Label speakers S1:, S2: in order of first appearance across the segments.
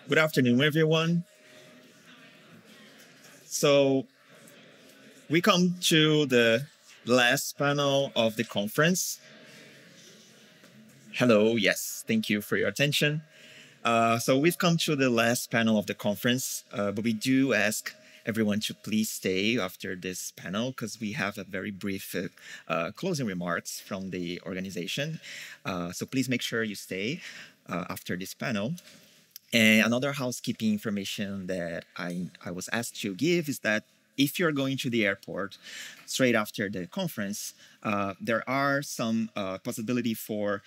S1: Good afternoon, everyone. So, we come to the last panel of the conference. Hello, yes, thank you for your attention. So, we've come to the last panel of the conference, but we do ask everyone to please stay after this panel because we have a very brief closing remarks from the organization. So, please make sure you stay after this panel. And another housekeeping information that I was asked to give is that if you're going to the airport straight after the conference, there are some possibility for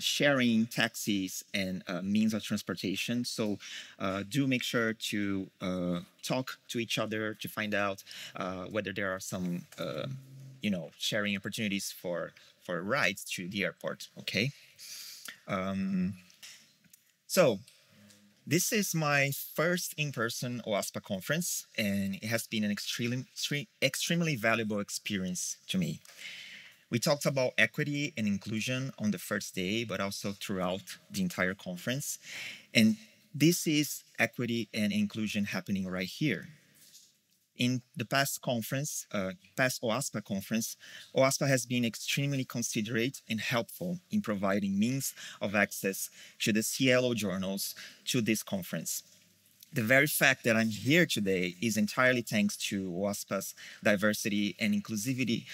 S1: sharing taxis and means of transportation. So do make sure to talk to each other to find out whether there are some, sharing opportunities for rides to the airport. Okay. So this is my first in-person OASPA conference, and it has been an extremely valuable experience to me. We talked about equity and inclusion on the first day, but also throughout the entire conference. And this is equity and inclusion happening right here. In the past OASPA conference, OASPA has been extremely considerate and helpful in providing means of access to the Cielo journals to this conference. The very fact that I'm here today is entirely thanks to OASPA's diversity and inclusivity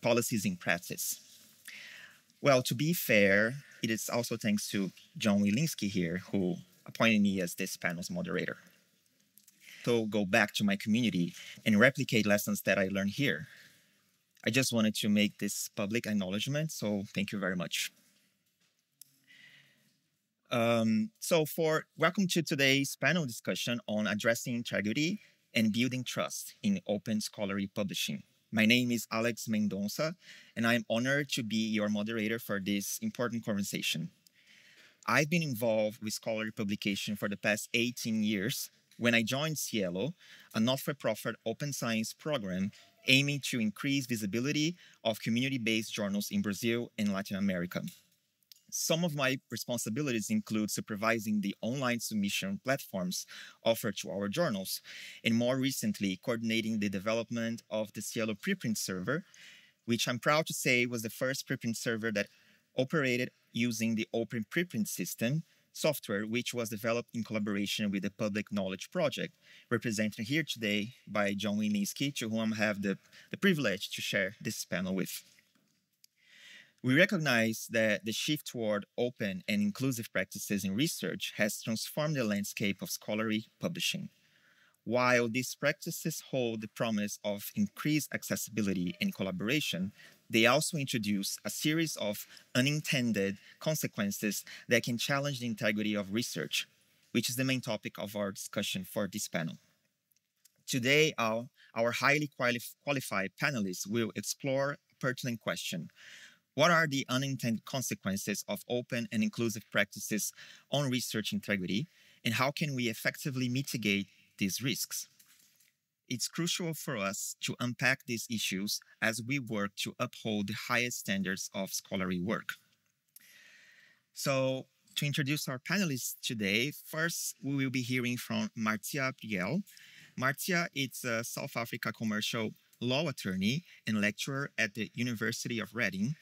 S1: policies in practice. Well, to be fair, it is also thanks to John Wilinski here, who appointed me as this panel's moderator. So go back to my community and replicate lessons that I learned here. I just wanted to make this public acknowledgement, so thank you very much. Welcome to today's panel discussion on addressing integrity and building trust in open scholarly publishing. My name is Alex Mendonça, and I am honored to be your moderator for this important conversation. I've been involved with scholarly publication for the past 18 years when I joined Cielo, a not-for-profit open science program aiming to increase visibility of community-based journals in Brazil and Latin America. Some of my responsibilities include supervising the online submission platforms offered to our journals, and more recently, coordinating the development of the Cielo preprint server, which I'm proud to say was the first preprint server that operated using the Open Preprint System software, which was developed in collaboration with the Public Knowledge Project, represented here today by John Wilinski, to whom I have the privilege to share this panel with. We recognize that the shift toward open and inclusive practices in research has transformed the landscape of scholarly publishing. While these practices hold the promise of increased accessibility and collaboration, they also introduce a series of unintended consequences that can challenge the integrity of research, which is the main topic of our discussion for this panel. Today, our highly qualified panelists will explore a pertinent question. What are the unintended consequences of open and inclusive practices on research integrity, and how can we effectively mitigate these risks? It's crucial for us to unpack these issues as we work to uphold the highest standards of scholarly work. So, to introduce our panelists today, first we will be hearing from Martia Priel. Martia is a South Africa commercial law attorney and lecturer at the University of Reading.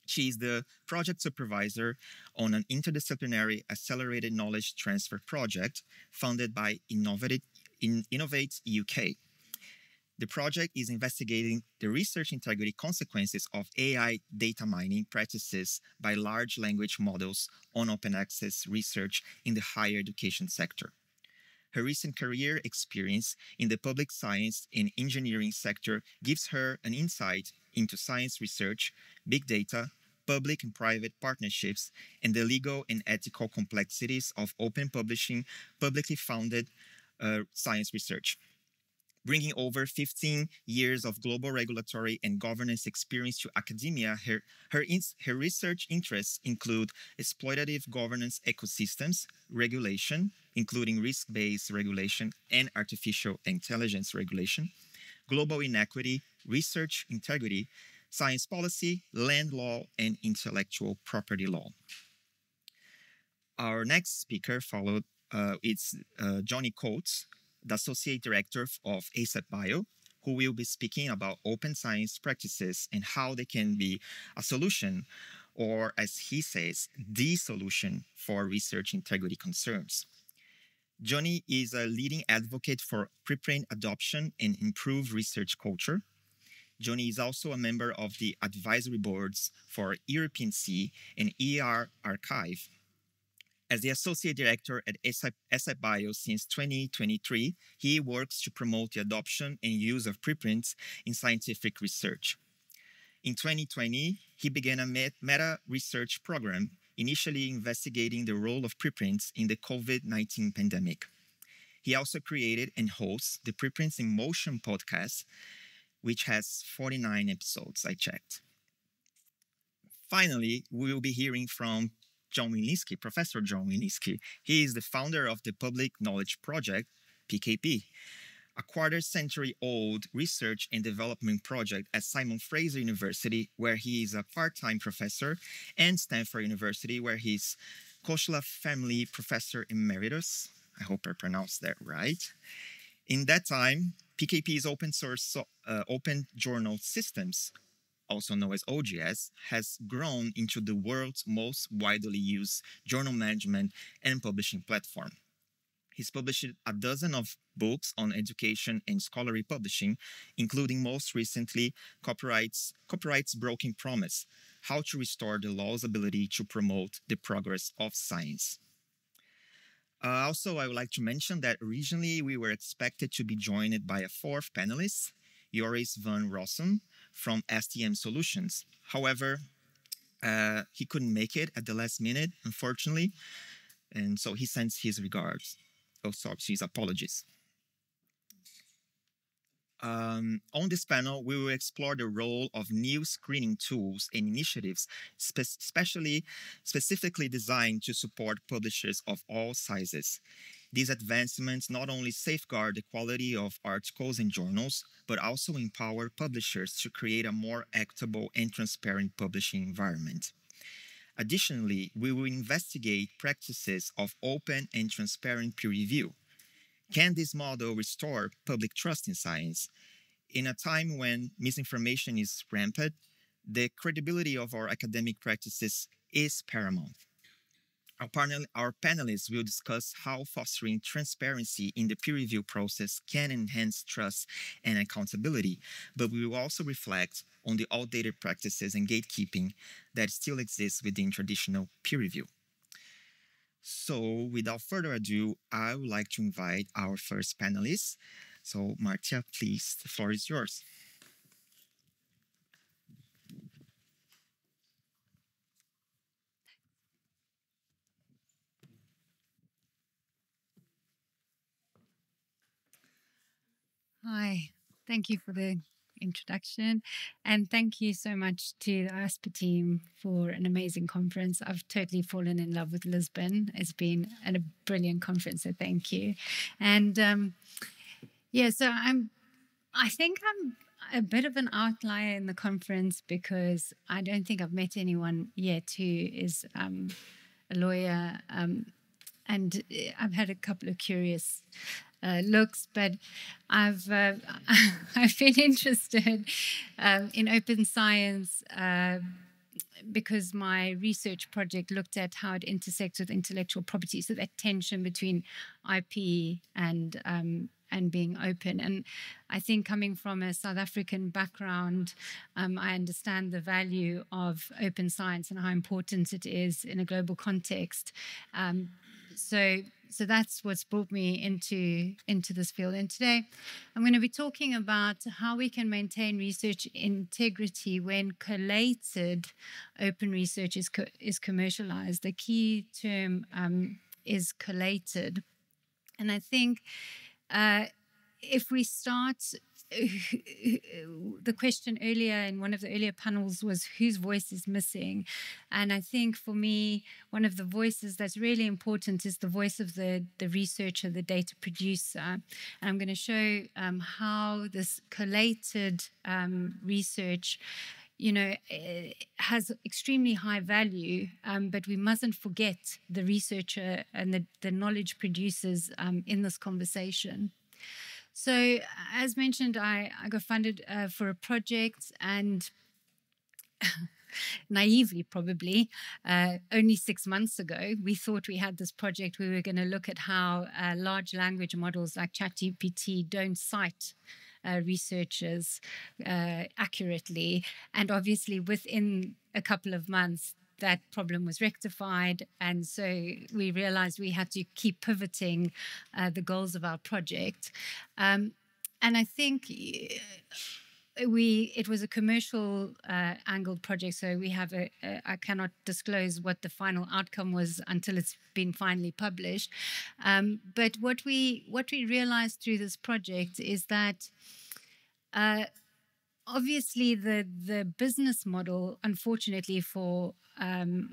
S1: She is the project supervisor on an interdisciplinary accelerated knowledge transfer project funded by Innovate UK. The project is investigating the research integrity consequences of AI data mining practices by large language models on open access research in the higher education sector. Her recent career experience in the public science and engineering sector gives her an insight into science research, big data, public and private partnerships, and the legal and ethical complexities of open publishing, publicly funded science research. Bringing over 15 years of global regulatory and governance experience to academia, her research interests include exploitative governance ecosystems, regulation, including risk-based regulation and artificial intelligence regulation, global inequity, research integrity, science policy, land law, and intellectual property law. Our next speaker It's Johnny Coates, the Associate Director of ASAP Bio, who will be speaking about open science practices and how they can be a solution, or as he says, the solution for research integrity concerns. Johnny is a leading advocate for preprint adoption and improved research culture. Johnny is also a member of the advisory boards for European C and ER Archive. As the associate director at ASAP Bio since 2023, he works to promote the adoption and use of preprints in scientific research. In 2020, he began a meta research program, initially investigating the role of preprints in the COVID-19 pandemic. He also created and hosts the Preprints in Motion podcast, which has 49 episodes, I checked. Finally, we will be hearing from John Wilinski, Professor John Wilinski. He is the founder of the Public Knowledge Project, PKP, a quarter-century-old research and development project at Simon Fraser University, where he is a part-time professor, and Stanford University, where he's Koshla Family Professor Emeritus. I hope I pronounced that right. In that time, PKP's open source open journal systems, also known as OJS, has grown into the world's most widely used journal management and publishing platform. He's published a dozen of books on education and scholarly publishing, including most recently Copyright's Broken Promise, How to Restore the Law's Ability to Promote the Progress of Science. Also, I would like to mention that originally we were expected to be joined by a fourth panelist, Joris van Rossum from STM Solutions. However, he couldn't make it at the last minute, unfortunately, and so he sends his regards. Oh, sorry, his apologies. On this panel, we will explore the role of new screening tools and initiatives, specifically designed to support publishers of all sizes. These advancements not only safeguard the quality of articles and journals, but also empower publishers to create a more equitable and transparent publishing environment. Additionally, we will investigate practices of open and transparent peer review. Can this model restore public trust in science? In a time when misinformation is rampant, the credibility of our academic practices is paramount. Our panelists will discuss how fostering transparency in the peer review process can enhance trust and accountability, but we will also reflect on the outdated practices and gatekeeping that still exists within traditional peer review. So without further ado, I would like to invite our first panelist. So Martia, please, the floor is yours.
S2: Hi, thank you for the introduction, and thank you so much to the IASPA team for an amazing conference. I've totally fallen in love with Lisbon. It's been a brilliant conference, so thank you. And so I think I'm a bit of an outlier in the conference because I don't think I've met anyone yet who is a lawyer, and I've had a couple of curious looks, but I've been interested in open science because my research project looked at how it intersects with intellectual property, so that tension between IP and being open. And I think coming from a South African background, I understand the value of open science and how important it is in a global context. So that's what's brought me into this field. And today I'm going to be talking about how we can maintain research integrity when collated open research is commercialized. The key term is collated. And I think if we start, the question earlier in one of the earlier panels was whose voice is missing. And I think for me, one of the voices that's really important is the voice of the researcher, the data producer. And I'm going to show how this collated research has extremely high value, but we mustn't forget the researcher and the knowledge producers in this conversation. So, as mentioned, I got funded for a project, and naively, probably, only 6 months ago, we thought we had this project. We were going to look at how large language models like ChatGPT don't cite researchers accurately. And obviously, within a couple of months, that problem was rectified. And so we realized we had to keep pivoting the goals of our project. And I think it was a commercial angled project, so we have I cannot disclose what the final outcome was until it's been finally published. But what we realized through this project is that obviously the business model, unfortunately, for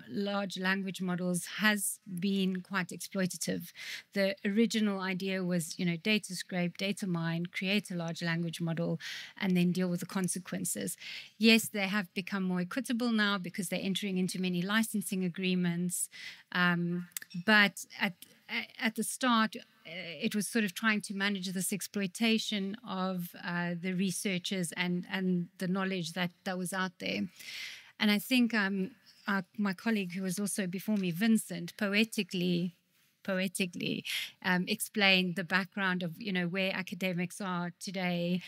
S2: large language models has been quite exploitative. The original idea was, data scrape, data mine, create a large language model, and then deal with the consequences. Yes, they have become more equitable now because they're entering into many licensing agreements. But at the start, it was sort of trying to manage this exploitation of the researchers and the knowledge that was out there. And I think my colleague, who was also before me, Vincent, poetically explained the background of where academics are today,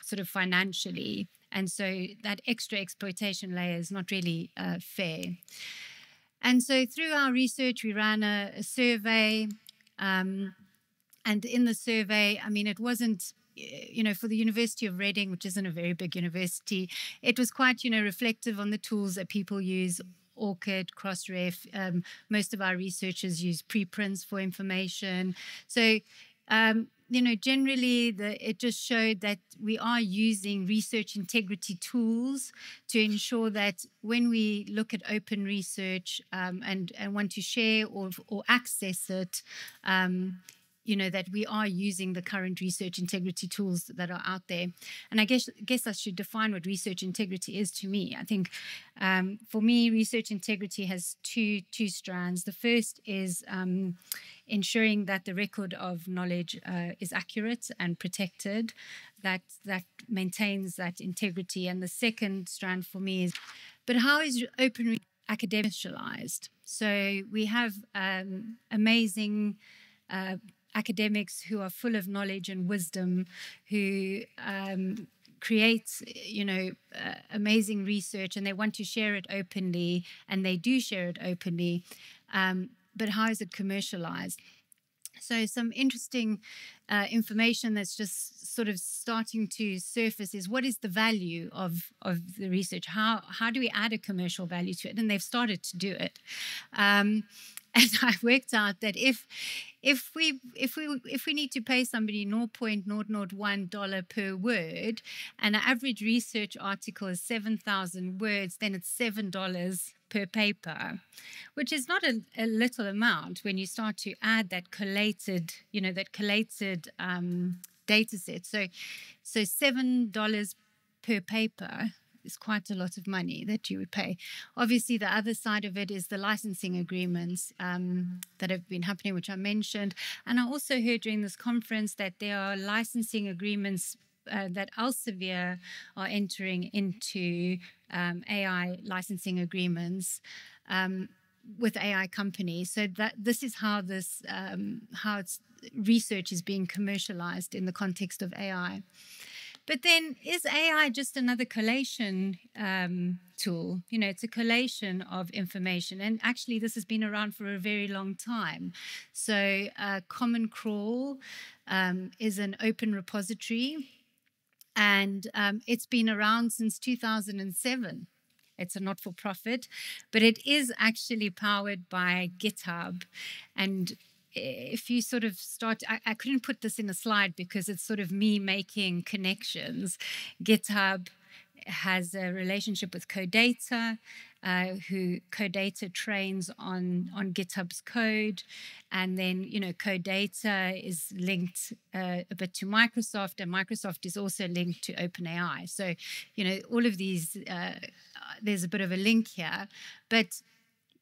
S2: sort of financially, and so that extra exploitation layer is not really fair. And so through our research, we ran a survey, and in the survey, it wasn't, for the University of Reading, which isn't a very big university, it was quite, reflective on the tools that people use, ORCID, Crossref. Most of our researchers use preprints for information. So, generally, it just showed that we are using research integrity tools to ensure that when we look at open research and want to share or access it, that we are using the current research integrity tools that are out there. And I guess I should define what research integrity is to me. I think for me, research integrity has two strands. The first is ensuring that the record of knowledge is accurate and protected, that maintains that integrity. And the second strand for me is, but how is open academicalized? So we have amazing academics who are full of knowledge and wisdom, who create, amazing research, and they want to share it openly, and they do share it openly. But how is it commercialized? So some interesting information that's just sort of starting to surface is, what is the value of the research? How do we add a commercial value to it? And they've started to do it. And I worked out that if we need to pay somebody $0.001 per word, and an average research article is 7,000 words, then it's $7 per paper, which is not a little amount when you start to add that collated data set. So $7 per paper is quite a lot of money that you would pay. Obviously, the other side of it is the licensing agreements that have been happening, which I mentioned. And I also heard during this conference that there are licensing agreements that Elsevier are entering into, AI licensing agreements with AI companies. So that this is how research is being commercialized in the context of AI. But then, is AI just another collation tool? It's a collation of information. And actually, this has been around for a very long time. So Common Crawl is an open repository, and it's been around since 2007. It's a not-for-profit, but it is actually powered by GitHub. And if you sort of start, I couldn't put this in a slide because it's sort of me making connections. GitHub has a relationship with CodeData, who CodeData trains on GitHub's code. And then, CodeData is linked a bit to Microsoft, and Microsoft is also linked to OpenAI. So, all of these there's a bit of a link here. But,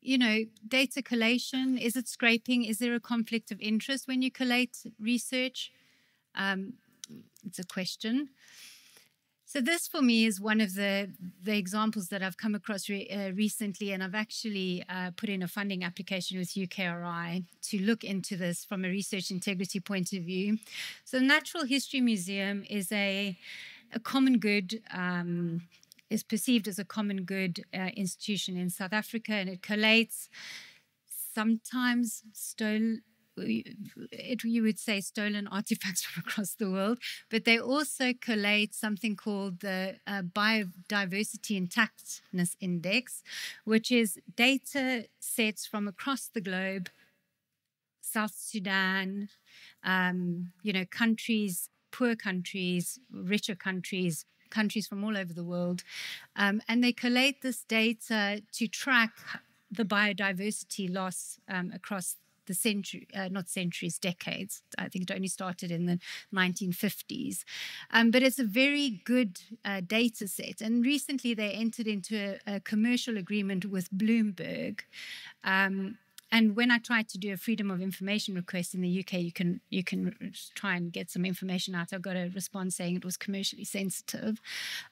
S2: you know, data collation, is it scraping? Is there a conflict of interest when you collate research? It's a question. So this, for me, is one of the examples that I've come across recently, and I've actually put in a funding application with UKRI to look into this from a research integrity point of view. So the Natural History Museum is a common good, is perceived as a common good institution in South Africa, and it collates sometimes you would say stolen artifacts from across the world, but they also collate something called the Biodiversity Intactness Index, which is data sets from across the globe, South Sudan, you know, countries, poor countries, richer countries, countries from all over the world, and they collate this data to track the biodiversity loss across the century, not centuries, decades. I think it only started in the 1950s. But it's a very good data set. And recently they entered into a commercial agreement with Bloomberg. And when I tried to do a freedom of information request in the UK, you can try and get some information out. I got a response saying it was commercially sensitive.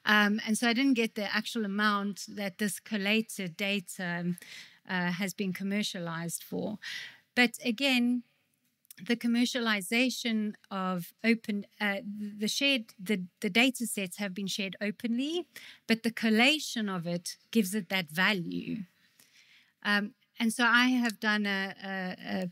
S2: And so I didn't get the actual amount that this collated data has been commercialized for. But again, the commercialization of the data sets have been shared openly, but the collation of it gives it that value. And so I have done a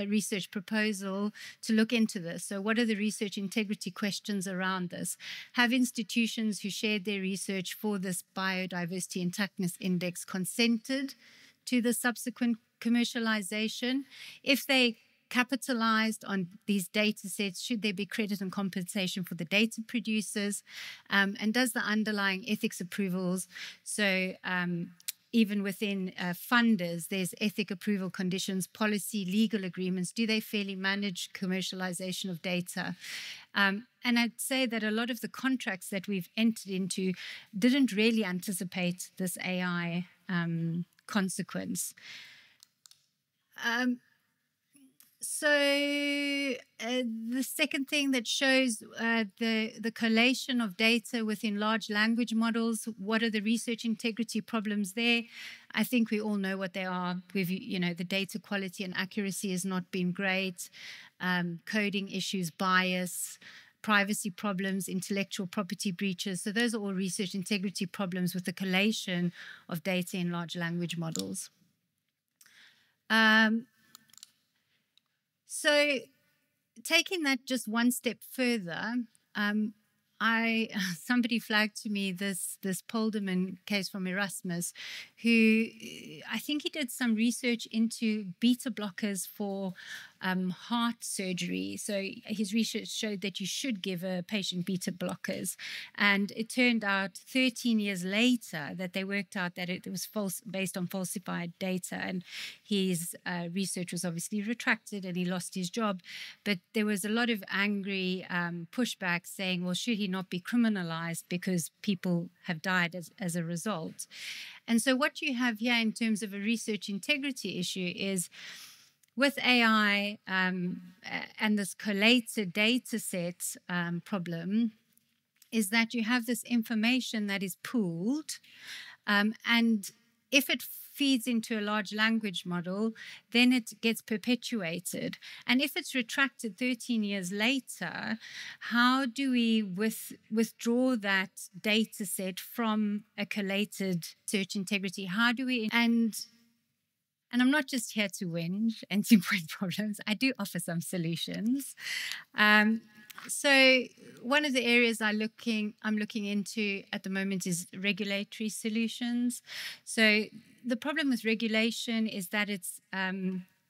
S2: research proposal to look into this. So what are the research integrity questions around this? Have institutions who shared their research for this Biodiversity Intactness Index consented to the subsequent commercialization? If they capitalized on these data sets, should there be credit and compensation for the data producers? And does the underlying ethics approvals, so even within funders, there's ethic approval conditions, policy, legal agreements, do they fairly manage commercialization of data? And I'd say that a lot of the contracts that we've entered into didn't really anticipate this AI consequence. So the second thing that shows the collation of data within large language models, what are the research integrity problems there? I think we all know what they are. You know, the data quality and accuracy has not been great, coding issues, bias, privacy problems, intellectual property breaches. So those are all research integrity problems with the collation of data in large language models. So taking that just one step further, somebody flagged to me this Polderman case from Erasmus, who I think he did some research into beta blockers for heart surgery. So his research showed that you should give a patient beta blockers. And it turned out 13 years later that they worked out that it was false, based on falsified data. And his research was obviously retracted and he lost his job. But there was a lot of angry pushback saying, well, should he not be criminalized because people have died as a result? And so what you have here in terms of a research integrity issue is, with AI and this collated data set problem, is that you have this information that is pooled, and if it feeds into a large language model, then it gets perpetuated. And if it's retracted 13 years later, how do we withdraw that data set from a collated search integrity? How do we... And I'm not just here to whinge and to point problems. I do offer some solutions. So one of the areas I'm looking into at the moment is regulatory solutions. So the problem with regulation is that it's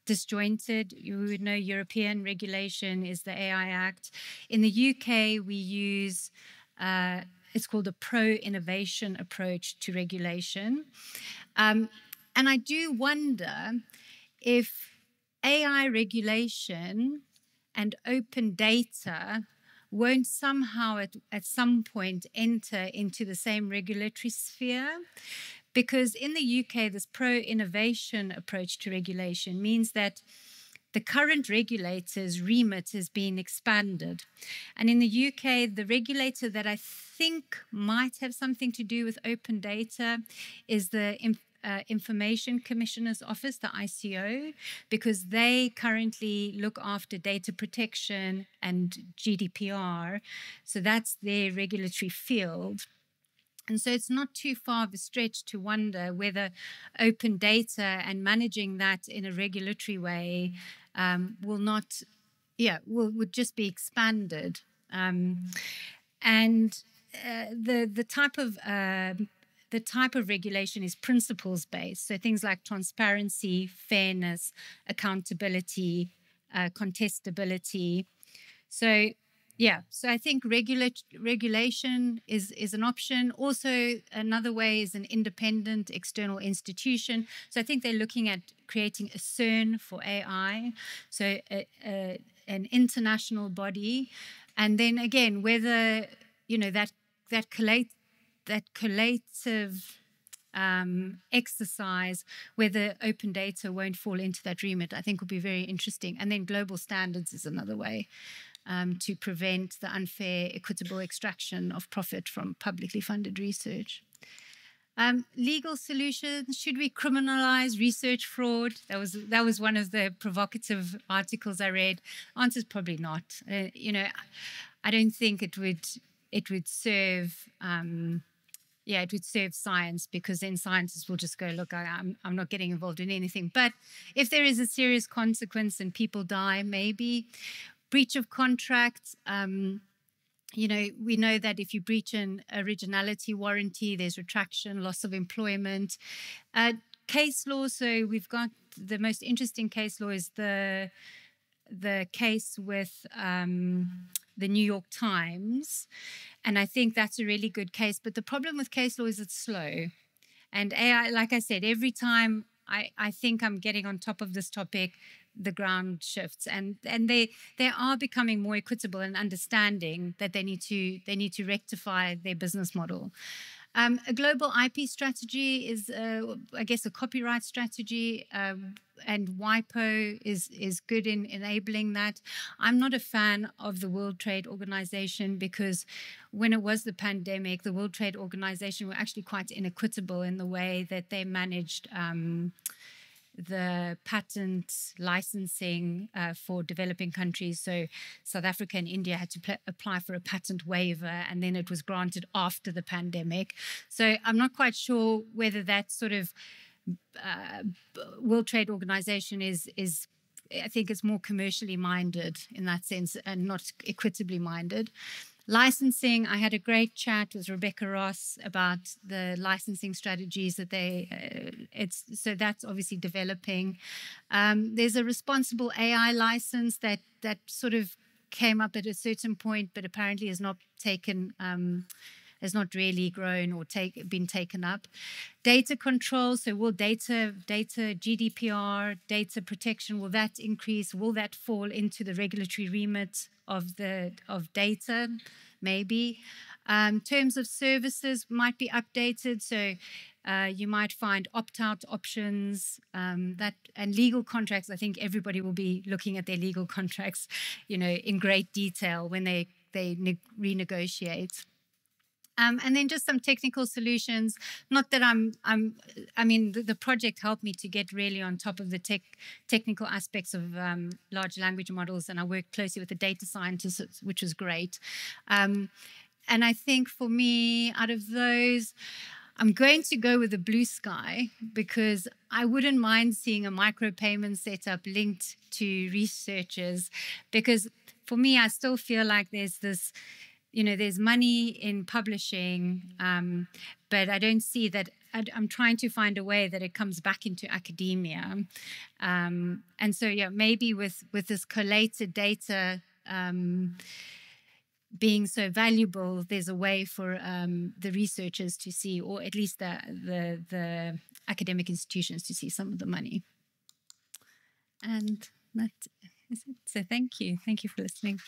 S2: disjointed. You would know European regulation is the AI Act. In the UK, we use it's called a pro-innovation approach to regulation. And I do wonder if AI regulation and open data won't somehow at some point enter into the same regulatory sphere, because in the UK, this pro-innovation approach to regulation means that the current regulator's remit has been expanded. And in the UK, the regulator that I think might have something to do with open data is the Information Commissioner's Office, the ICO, because they currently look after data protection and GDPR. So that's their regulatory field. And so it's not too far of a stretch to wonder whether open data and managing that in a regulatory way would just be expanded. The type of regulation is principles based. So things like transparency, fairness, accountability, contestability. So I think regulation is an option. Also, another way is an independent external institution. So I think they're looking at creating a CERN for AI, so an international body. And then again, whether that collative exercise, whether open data won't fall into that remit, I think will be very interesting. And then global standards is another way. To prevent the unfair, equitable extraction of profit from publicly funded research. Legal solutions, should we criminalize research fraud? That was one of the provocative articles I read. Answer is probably not. I don't think it would serve it would serve science, because then scientists will just go, look, I'm not getting involved in anything. But if there is a serious consequence and people die, maybe. Breach of contract, we know that if you breach an originality warranty, there's retraction, loss of employment. Case law, so we've got the most interesting case law is the case with the New York Times. And I think that's a really good case. But the problem with case law is it's slow. And AI, like I said, every time I think I'm getting on top of this topic, the ground shifts, and they are becoming more equitable and understanding that they need to rectify their business model. A global IP strategy is, I guess, a copyright strategy, and WIPO is good in enabling that. I'm not a fan of the World Trade Organization, because when it was the pandemic, the World Trade Organization were actually quite inequitable in the way that they managed the patent licensing for developing countries. So South Africa and India had to apply for a patent waiver, and then it was granted after the pandemic. So I'm not quite sure whether that sort of World Trade Organization is I think it's more commercially minded in that sense and not equitably minded. Licensing, I had a great chat with Rebecca Ross about the licensing strategies that so that's obviously developing. There's a responsible AI license that sort of came up at a certain point, but apparently has not really grown or been taken up. Data control, so will data GDPR, data protection, will that increase? Will that fall into the regulatory remit of data? Maybe. Terms of services might be updated, so you might find opt-out options, and legal contracts. I think everybody will be looking at their legal contracts, in great detail when they renegotiate. And then just some technical solutions. Not that the project helped me to get really on top of the technical aspects of large language models, and I worked closely with the data scientists, which was great. And I think for me, out of those, I'm going to go with the blue sky, because I wouldn't mind seeing a micropayment setup linked to researchers, because for me, I still feel like there's this, there's money in publishing, but I don't see that. I'm trying to find a way that it comes back into academia. And so, maybe with this collated data being so valuable, there's a way for the researchers to see, or at least the academic institutions to see some of the money. And that is it. So thank you. Thank you for listening.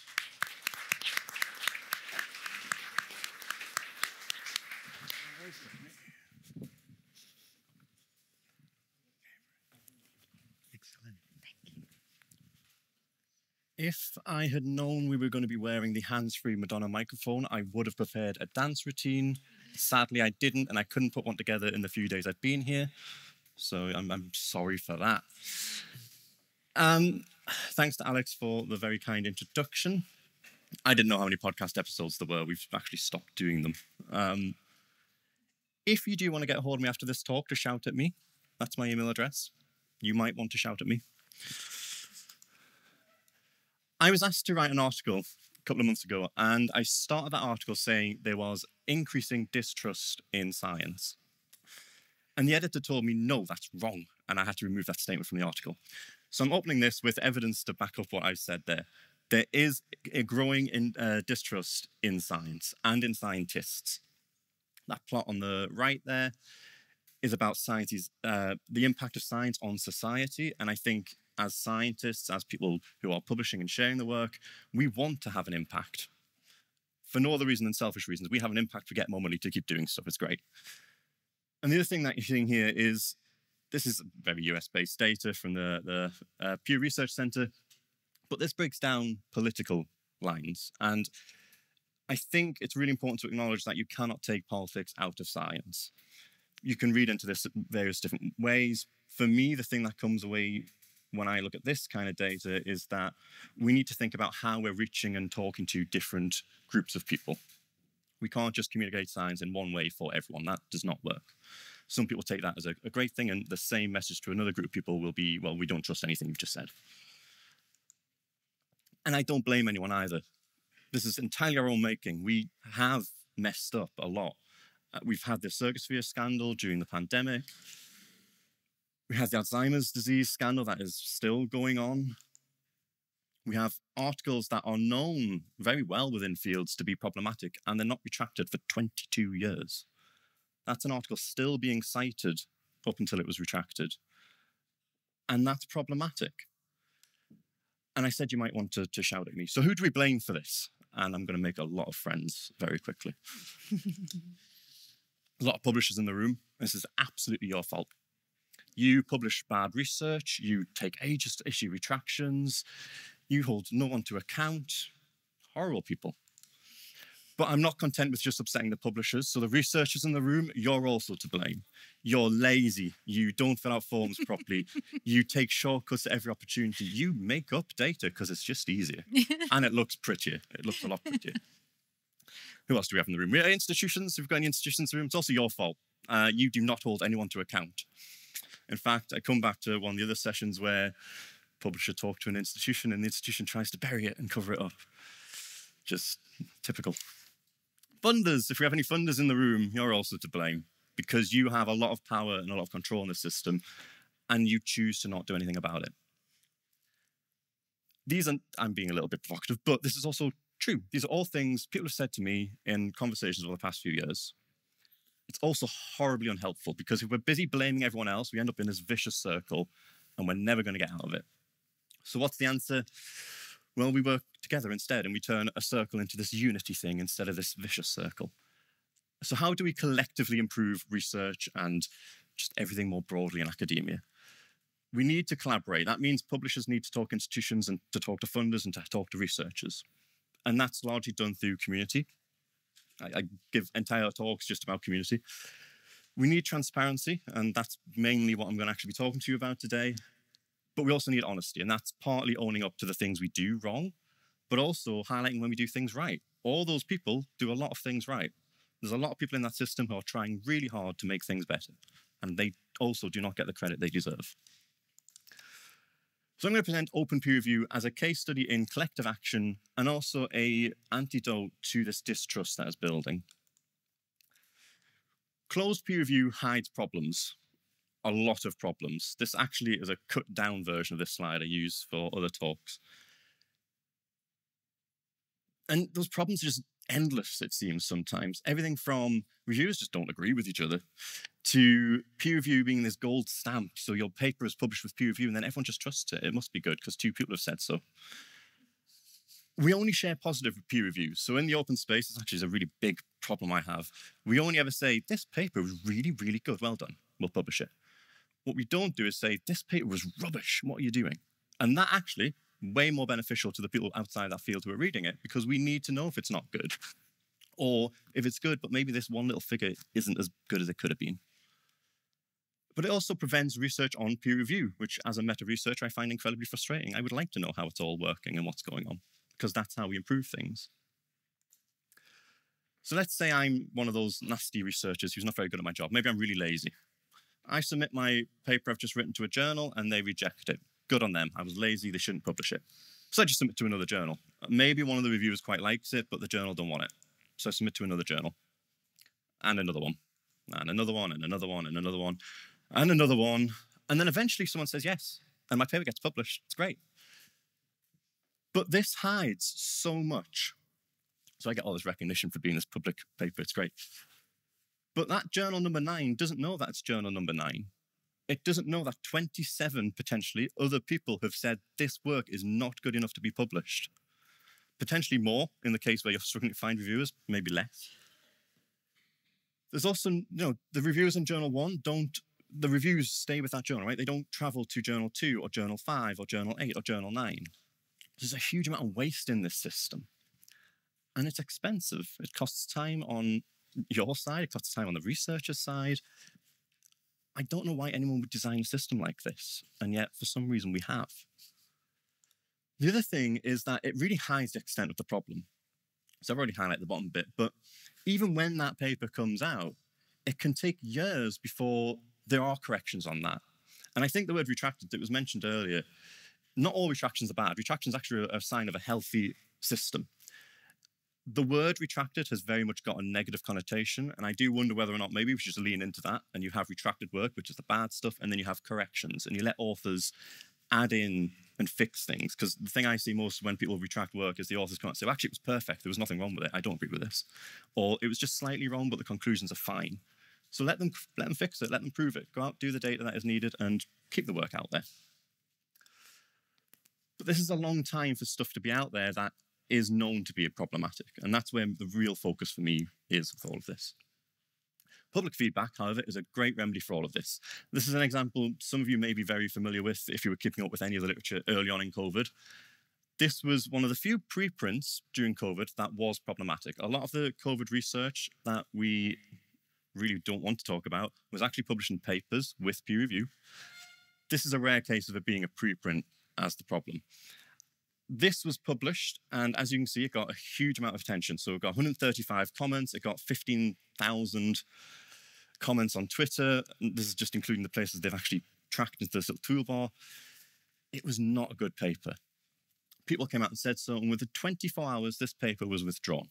S3: If I had known we were going to be wearing the hands-free Madonna microphone, I would have prepared a dance routine. Sadly, I didn't, and I couldn't put one together in the few days I've been here. So I'm sorry for that. Thanks to Alex for the very kind introduction. I didn't know how many podcast episodes there were. We've actually stopped doing them. If you do want to get a hold of me after this talk, to shout at me. That's my email address. You might want to shout at me. I was asked to write an article a couple of months ago, and I started that article saying there was increasing distrust in science. And the editor told me, no, that's wrong, and I had to remove that statement from the article. So I'm opening this with evidence to back up what I said there. There is a growing distrust in science and in scientists. That plot on the right there is about science's, the impact of science on society, and I think as scientists, as people who are publishing and sharing the work, we want to have an impact. For no other reason than selfish reasons. We have an impact, we get more money to keep doing stuff, it's great. And the other thing that you're seeing here is, this is very US-based data from the Pew Research Center, but this breaks down political lines. And I think it's really important to acknowledge that you cannot take politics out of science. You can read into this various different ways. For me, the thing that comes away when I look at this kind of data is that we need to think about how we're reaching and talking to different groups of people. We can't just communicate science in one way for everyone. That does not work. Some people take that as a great thing, and the same message to another group of people will be, well, we don't trust anything you've just said. And I don't blame anyone either. This is entirely our own making. We have messed up a lot. We've had the Circosphere scandal during the pandemic. We had the Alzheimer's disease scandal that is still going on. We have articles that are known very well within fields to be problematic, and they're not retracted for 22 years. That's an article still being cited up until it was retracted. And that's problematic. And I said you might want to shout at me. So who do we blame for this? And I'm going to make a lot of friends very quickly. A lot of publishers in the room. This is absolutely your fault. You publish bad research, you take ages to issue retractions, you hold no one to account. Horrible people. But I'm not content with just upsetting the publishers. So the researchers in the room, you're also to blame. You're lazy. You don't fill out forms properly. You take shortcuts at every opportunity. You make up data because it's just easier. And it looks prettier. It looks a lot prettier. Who else do we have in the room? We have institutions. If we've got any institutions in the room, it's also your fault. You do not hold anyone to account. In fact, I come back to one of the other sessions where a publisher talked to an institution and the institution tries to bury it and cover it up. Just typical. Funders, if we have any funders in the room, you're also to blame because you have a lot of power and a lot of control in the system and you choose to not do anything about it. These are, I'm being a little bit provocative, but this is also true. These are all things people have said to me in conversations over the past few years. It's also horribly unhelpful because if we're busy blaming everyone else, we end up in this vicious circle and we're never going to get out of it. So what's the answer? Well, we work together instead and we turn a circle into this unity thing instead of this vicious circle. So how do we collectively improve research and just everything more broadly in academia? We need to collaborate. That means publishers need to talk to institutions and to talk to funders and to talk to researchers. And that's largely done through community. I give entire talks just about community. We need transparency, and that's mainly what I'm going to actually be talking to you about today. But we also need honesty, and that's partly owning up to the things we do wrong, but also highlighting when we do things right. All those people do a lot of things right. There's a lot of people in that system who are trying really hard to make things better, and they also do not get the credit they deserve. So I'm going to present open peer review as a case study in collective action and also an antidote to this distrust that is building. Closed peer review hides problems, a lot of problems. This actually is a cut down version of this slide I use for other talks. And those problems are just endless, it seems sometimes. Everything from reviewers just don't agree with each other to peer review being this gold stamp. So your paper is published with peer review and then everyone just trusts it. It must be good because 2 people have said so. We only share positive peer reviews. So in the open space, it's actually a really big problem I have. We only ever say, this paper was really, really good. Well done. We'll publish it. What we don't do is say, this paper was rubbish, what are you doing? And that actually, way more beneficial to the people outside that field who are reading it, because we need to know if it's not good. Or if it's good, but maybe this one little figure isn't as good as it could have been. But it also prevents research on peer review, which as a meta-researcher, I find incredibly frustrating. I would like to know how it's all working and what's going on, because that's how we improve things. So let's say I'm one of those nasty researchers who's not very good at my job. Maybe I'm really lazy. I submit my paper I've just written to a journal and they reject it. Good on them. I was lazy, they shouldn't publish it. So I just submit to another journal. Maybe one of the reviewers quite likes it, but the journal don't want it. So I submit to another journal. And another one. And another one, and another one, and another one, and another one. And then eventually someone says yes, and my paper gets published. It's great. But this hides so much. So I get all this recognition for being this public paper. It's great. But that journal number 9 doesn't know that it's journal number 9. It doesn't know that 27 potentially other people have said this work is not good enough to be published. Potentially more in the case where you're struggling to find reviewers, maybe less. There's also, the reviewers in journal 1 the reviews stay with that journal, right? They don't travel to journal 2 or journal 5 or journal 8 or journal 9. There's a huge amount of waste in this system. And it's expensive. It costs time on your side, it costs time on the researcher's side. I don't know why anyone would design a system like this, and yet for some reason we have. The other thing is that it really hides the extent of the problem. So I've already highlighted the bottom bit, but even when that paper comes out, it can take years before there are corrections on that. And I think the word retracted that was mentioned earlier, not all retractions are bad. Retractions actually are a sign of a healthy system. The word retracted has very much got a negative connotation, and I do wonder whether or not maybe we should just lean into that, and you have retracted work, which is the bad stuff, and then you have corrections, and you let authors add in and fix things. Because the thing I see most when people retract work is the authors come out and say, well, actually, it was perfect. There was nothing wrong with it. I don't agree with this. Or it was just slightly wrong, but the conclusions are fine. So let them fix it. Let them prove it. Go out, do the data that is needed, and keep the work out there. But this is a long time for stuff to be out there that is known to be problematic. And that's where the real focus for me is with all of this. Public feedback, however, is a great remedy for all of this. This is an example some of you may be very familiar with if you were keeping up with any of the literature early on in COVID. This was one of the few preprints during COVID that was problematic. A lot of the COVID research that we really don't want to talk about was actually published in papers with peer review. This is a rare case of it being a preprint as the problem. This was published, and as you can see, it got a huge amount of attention. So it got 135 comments, it got 15,000 comments on Twitter. This is just including the places they've actually tracked into this little toolbar. It was not a good paper. People came out and said so, and within 24 hours, this paper was withdrawn.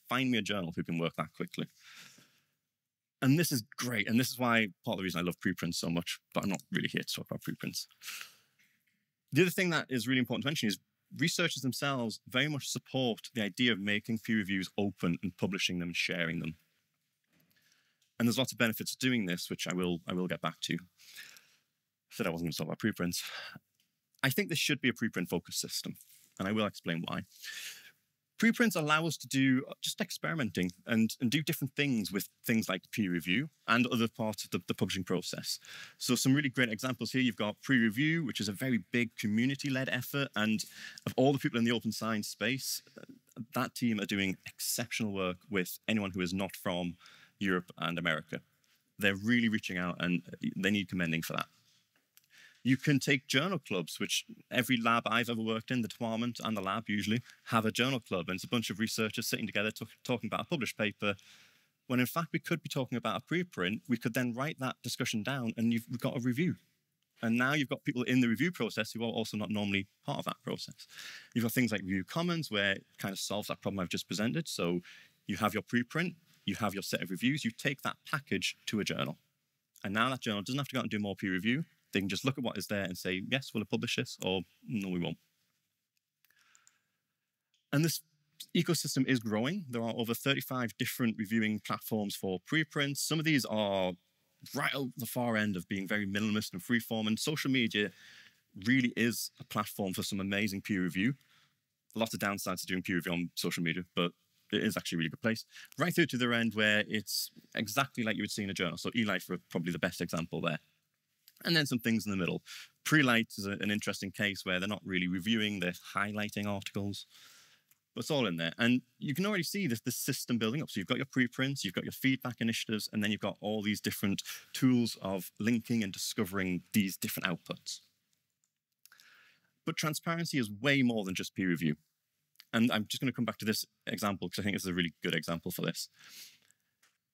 S3: Find me a journal who can work that quickly. And this is great, and this is why part of the reason I love preprints so much, but I'm not really here to talk about preprints. The other thing that is really important to mention is researchers themselves very much support the idea of making peer reviews open and publishing them and sharing them. And there's lots of benefits to doing this, which I will get back to. I said I wasn't going to talk about preprints. I think this should be a preprint-focused system, and I will explain why. Preprints allow us to do just experimenting and do different things with things like peer review and other parts of the publishing process. So some really great examples here. You've got pre-review, which is a very big community-led effort. And of all the people in the open science space, that team are doing exceptional work with anyone who is not from Europe and America. They're really reaching out, and they need commending for that. You can take journal clubs, which every lab I've ever worked in, the department and the lab usually, have a journal club. And it's a bunch of researchers sitting together talking about a published paper, when in fact we could be talking about a preprint. We could then write that discussion down and we've got a review. And now you've got people in the review process who are also not normally part of that process. You've got things like Review Commons, where it kind of solves that problem I've just presented. So you have your preprint, you have your set of reviews, you take that package to a journal. And now that journal doesn't have to go out and do more peer review. They can just look at what is there and say, yes, we'll publish this, or no, we won't. And this ecosystem is growing. There are over 35 different reviewing platforms for preprints. Some of these are right at the far end of being very minimalist and freeform, and social media really is a platform for some amazing peer review. Lots of downsides to doing peer review on social media, but it is actually a really good place. Right through to the end where it's exactly like you would see in a journal. So eLife are probably the best example there. And then some things in the middle. Prelight is an interesting case where they're not really reviewing, they're highlighting articles. But it's all in there. And you can already see this system building up. So you've got your preprints, you've got your feedback initiatives, and then you've got all these different tools of linking and discovering these different outputs. But transparency is way more than just peer review. And I'm just going to come back to this example because I think this is a really good example for this.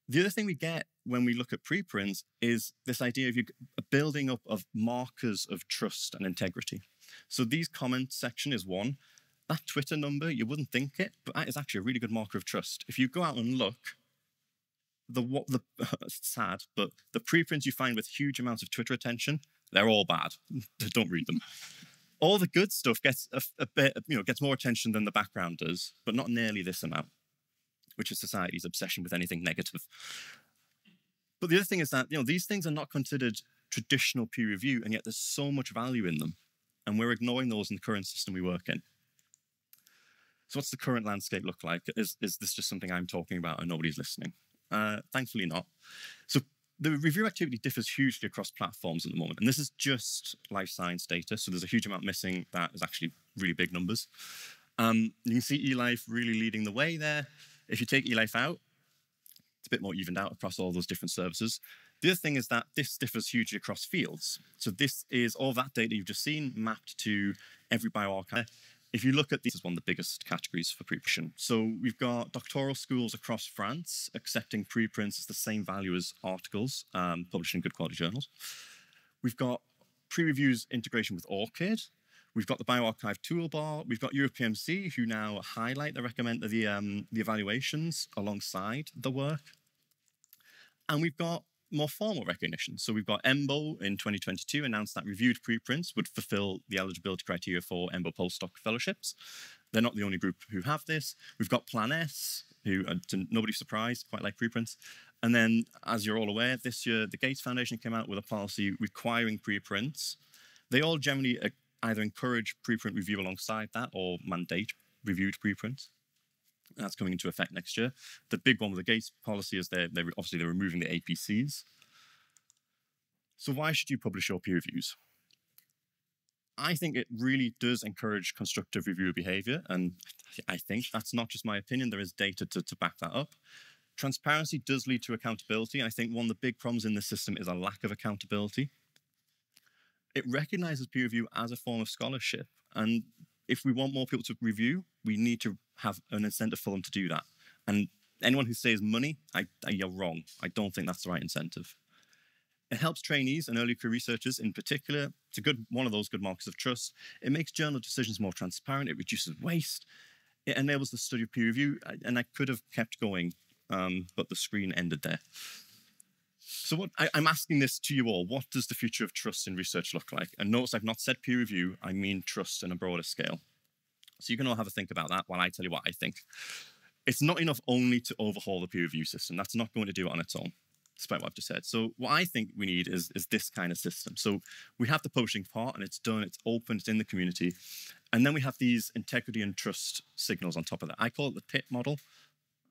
S3: The other thing we get when we look at preprints is this idea of a building up of markers of trust and integrity. So these comments section is one. That Twitter number, you wouldn't think it, but that is actually a really good marker of trust. If you go out and look, it's sad, but the preprints you find with huge amounts of Twitter attention, they're all bad. Don't read them. All the good stuff gets a bit, gets more attention than the background does, but not nearly this amount, which is society's obsession with anything negative. But the other thing is that these things are not considered traditional peer review, and yet there's so much value in them, and we're ignoring those in the current system we work in. So what's the current landscape look like? Is this just something I'm talking about and nobody's listening? Thankfully not. So the review activity differs hugely across platforms at the moment, and this is just life science data, so there's a huge amount missing that is actually really big numbers. You can see eLife really leading the way there. If you take eLife out, it's a bit more evened out across all those different services. The other thing is that this differs hugely across fields. So this is all that data you've just seen mapped to every bioarchive. If you look at this is one of the biggest categories for preprint. So we've got doctoral schools across France accepting preprints as the same value as articles published in good quality journals. We've got pre-reviews integration with ORCID. We've got the bioRxiv toolbar. We've got EuroPMC, who now highlight the evaluations alongside the work. And we've got more formal recognition. So we've got EMBO in 2022 announced that reviewed preprints would fulfill the eligibility criteria for EMBO postdoc fellowships. They're not the only group who have this. We've got Plan S, who, to nobody's surprise, quite like preprints. And then, as you're all aware, this year, the Gates Foundation came out with a policy requiring preprints. They all generally either encourage preprint review alongside that or mandate reviewed preprints. That's coming into effect next year. The big one with the Gates policy is obviously they're removing the APCs. So why should you publish your peer reviews? I think it really does encourage constructive reviewer behavior, and I think that's not just my opinion, there is data to back that up. Transparency does lead to accountability, and I think one of the big problems in this system is a lack of accountability. It recognizes peer review as a form of scholarship, and if we want more people to review, we need to have an incentive for them to do that. And anyone who says money, you're wrong. I don't think that's the right incentive. It helps trainees and early career researchers in particular. It's one of those good markers of trust. It makes journal decisions more transparent. It reduces waste. It enables the study of peer review. And I could have kept going, but the screen ended there. So I'm asking this to you all. What does the future of trust in research look like? And notice I've not said peer review. I mean trust on a broader scale. So you can all have a think about that while I tell you what I think. It's not enough only to overhaul the peer review system. That's not going to do it on its own, despite what I've just said. So what I think we need is this kind of system. So we have the publishing part, and it's done, it's open, it's in the community. And then we have these integrity and trust signals on top of that. I call it the PIT model.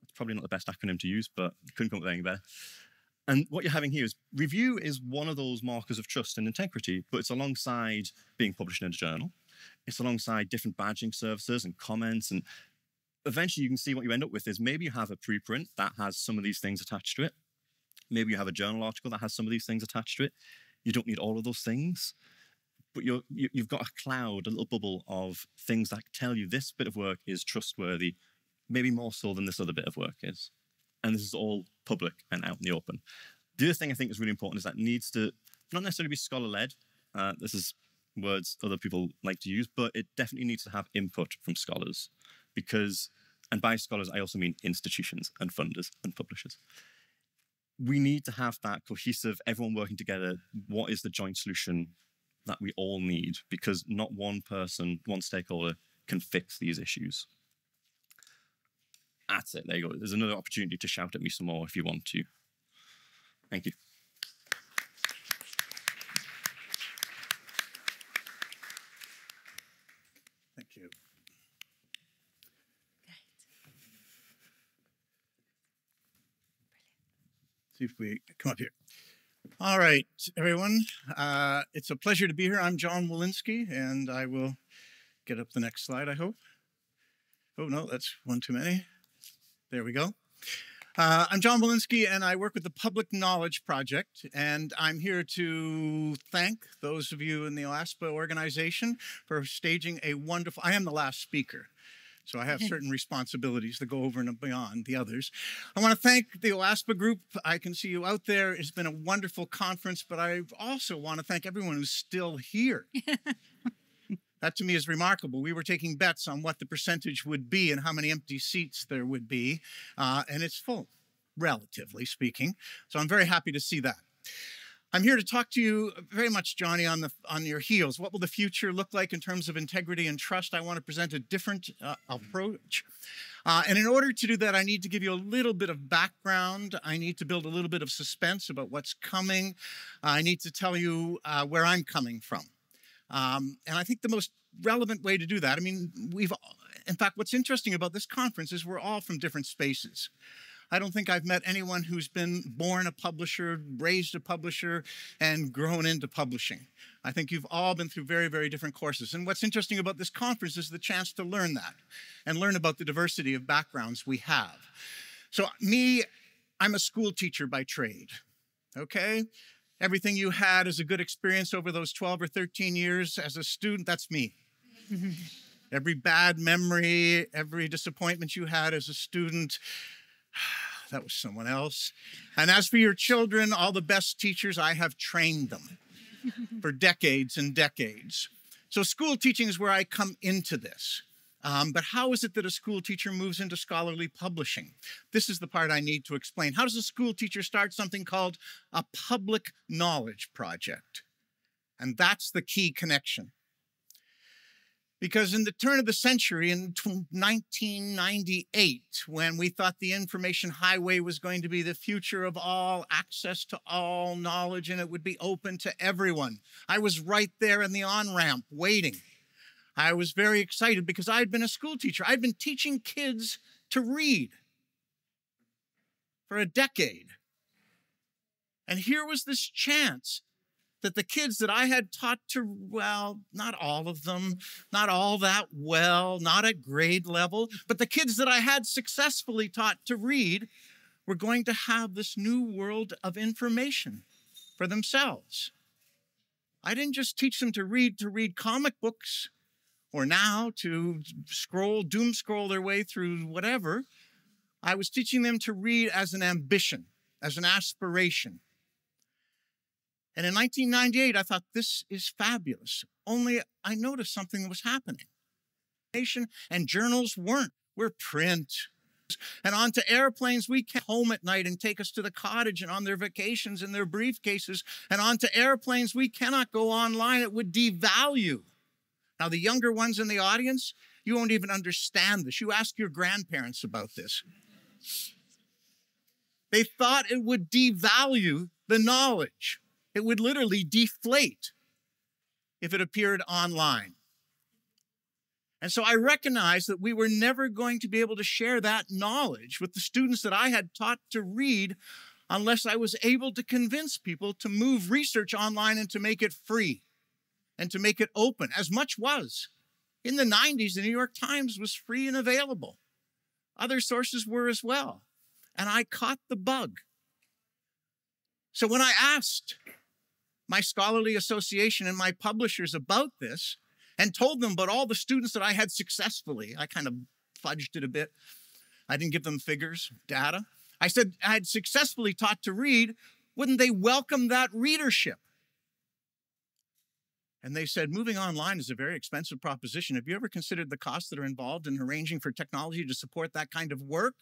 S3: It's probably not the best acronym to use, but couldn't come up with anything better. And what you're having here is review is one of those markers of trust and integrity, but it's alongside being published in a journal. It's alongside different badging services and comments. And eventually you can see what you end up with is maybe you have a preprint that has some of these things attached to it. Maybe you have a journal article that has some of these things attached to it. You don't need all of those things, but you've got a cloud, a little bubble of things that tell you this bit of work is trustworthy, maybe more so than this other bit of work is. And this is all public and out in the open. The other thing I think is really important is that it needs to not necessarily be scholar-led. This is words other people like to use, but it definitely needs to have input from scholars because, and by scholars, I also mean institutions and funders and publishers. We need to have that cohesive, everyone working together. What is the joint solution that we all need? Because not one person, one stakeholder can fix these issues. That's it, there you go. There's another opportunity to shout at me some more if you want to. Thank you.
S4: Thank you. See if we come up here. All right, everyone. It's a pleasure to be here. I'm John Walensky, and I will get up the next slide, I hope. Oh, no, that's one too many. There we go. I'm John Walensky, and I work with the Public Knowledge Project, and I'm here to thank those of you in the OASPA organization for staging a wonderful, I am the last speaker, so I have certain responsibilities that go over and beyond the others. I want to thank the OASPA group. I can see you out there. It's been a wonderful conference, but I also want to thank everyone who's still here. That to me is remarkable. We were taking bets on what the percentage would be and how many empty seats there would be, and it's full, relatively speaking. So I'm very happy to see that. I'm here to talk to you very much, Johnny, on your heels. What will the future look like in terms of integrity and trust? I want to present a different approach. And in order to do that, I need to give you a little bit of background. I need to build a little bit of suspense about what's coming. I need to tell you where I'm coming from. And I think the most relevant way to do that, I mean, in fact, what's interesting about this conference is we're all from different spaces. I don't think I've met anyone who's been born a publisher, raised a publisher, and grown into publishing. I think you've all been through very, very different courses. And what's interesting about this conference is the chance to learn that and learn about the diversity of backgrounds we have. So I'm a school teacher by trade, okay? Everything you had as a good experience over those 12 or 13 years as a student, that's me. Every bad memory, every disappointment you had as a student, that was someone else. And as for your children, all the best teachers, I have trained them for decades and decades. So school teaching is where I come into this. But how is it that a school teacher moves into scholarly publishing? This is the part I need to explain. How does a school teacher start something called a public knowledge project? And that's the key connection. Because in the turn of the century, in 1998, when we thought the information highway was going to be the future of all access to all knowledge and it would be open to everyone, I was right there in the on-ramp waiting. I was very excited because I'd been a school teacher. I'd been teaching kids to read for a decade. And here was this chance that the kids that I had taught to, well, not all of them, not all that well, not at grade level, but the kids that I had successfully taught to read were going to have this new world of information for themselves. I didn't just teach them to read comic books, or now to doom scroll their way through whatever. I was teaching them to read as an ambition, as an aspiration. And in 1998, I thought, this is fabulous. Only I noticed something was happening. And journals weren't. We're print. And onto airplanes, we came home at night and take us to the cottage and on their vacations in their briefcases. And onto airplanes, we cannot go online. It would devalue. Now, the younger ones in the audience, you won't even understand this. You ask your grandparents about this. They thought it would devalue the knowledge. It would literally deflate if it appeared online. And so I recognized that we were never going to be able to share that knowledge with the students that I had taught to read unless I was able to convince people to move research online and to make it free and to make it open, as much was. In the 90s, the New York Times was free and available. Other sources were as well. And I caught the bug. So when I asked my scholarly association and my publishers about this and told them about all the students that I had successfully, I kind of fudged it a bit. I didn't give them figures, data. I said I had successfully taught to read. Wouldn't they welcome that readership? And they said, moving online is a very expensive proposition. Have you ever considered the costs that are involved in arranging for technology to support that kind of work?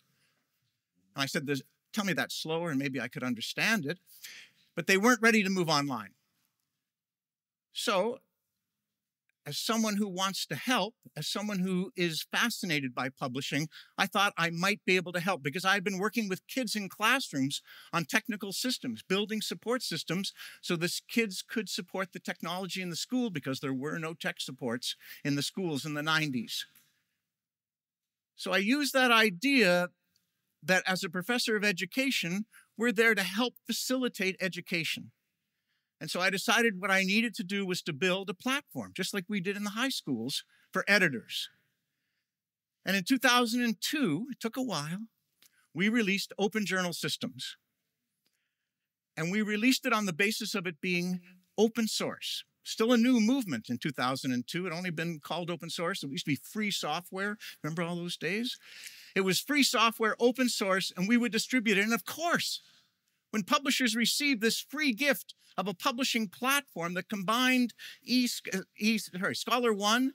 S4: And I said, tell me that slower and maybe I could understand it. But they weren't ready to move online. So, as someone who wants to help, as someone who is fascinated by publishing, I thought I might be able to help because I had been working with kids in classrooms on technical systems, building support systems so the kids could support the technology in the school because there were no tech supports in the schools in the 90s. So I used that idea that as a professor of education, we're there to help facilitate education. And so I decided what I needed to do was to build a platform, just like we did in the high schools, for editors. And in 2002, it took a while, we released Open Journal Systems. And we released it on the basis of it being open source. Still a new movement in 2002. It had only been called open source. It used to be free software. Remember all those days? It was free software, open source, and we would distribute it. And of course, when publishers received this free gift of a publishing platform that combined ScholarOne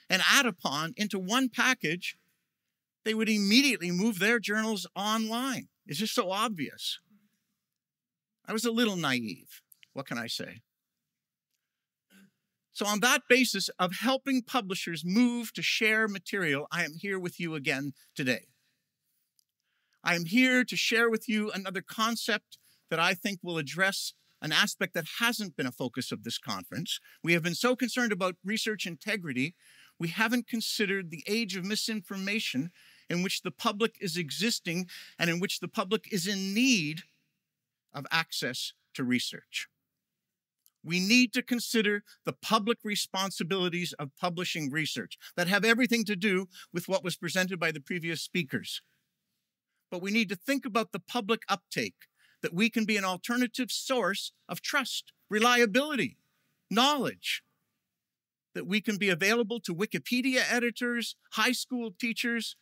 S4: and Addapon into one package, they would immediately move their journals online. It's just so obvious. I was a little naive. What can I say? So on that basis of helping publishers move to share material, I am here with you again today. I am here to share with you another concept that I think will address an aspect that hasn't been a focus of this conference. We have been so concerned about research integrity, we haven't considered the age of misinformation in which the public is existing and in which the public is in need of access to research. We need to consider the public responsibilities of publishing research that have everything to do with what was presented by the previous speakers. But we need to think about the public uptake, that we can be an alternative source of trust, reliability, knowledge, that we can be available to Wikipedia editors, high school teachers,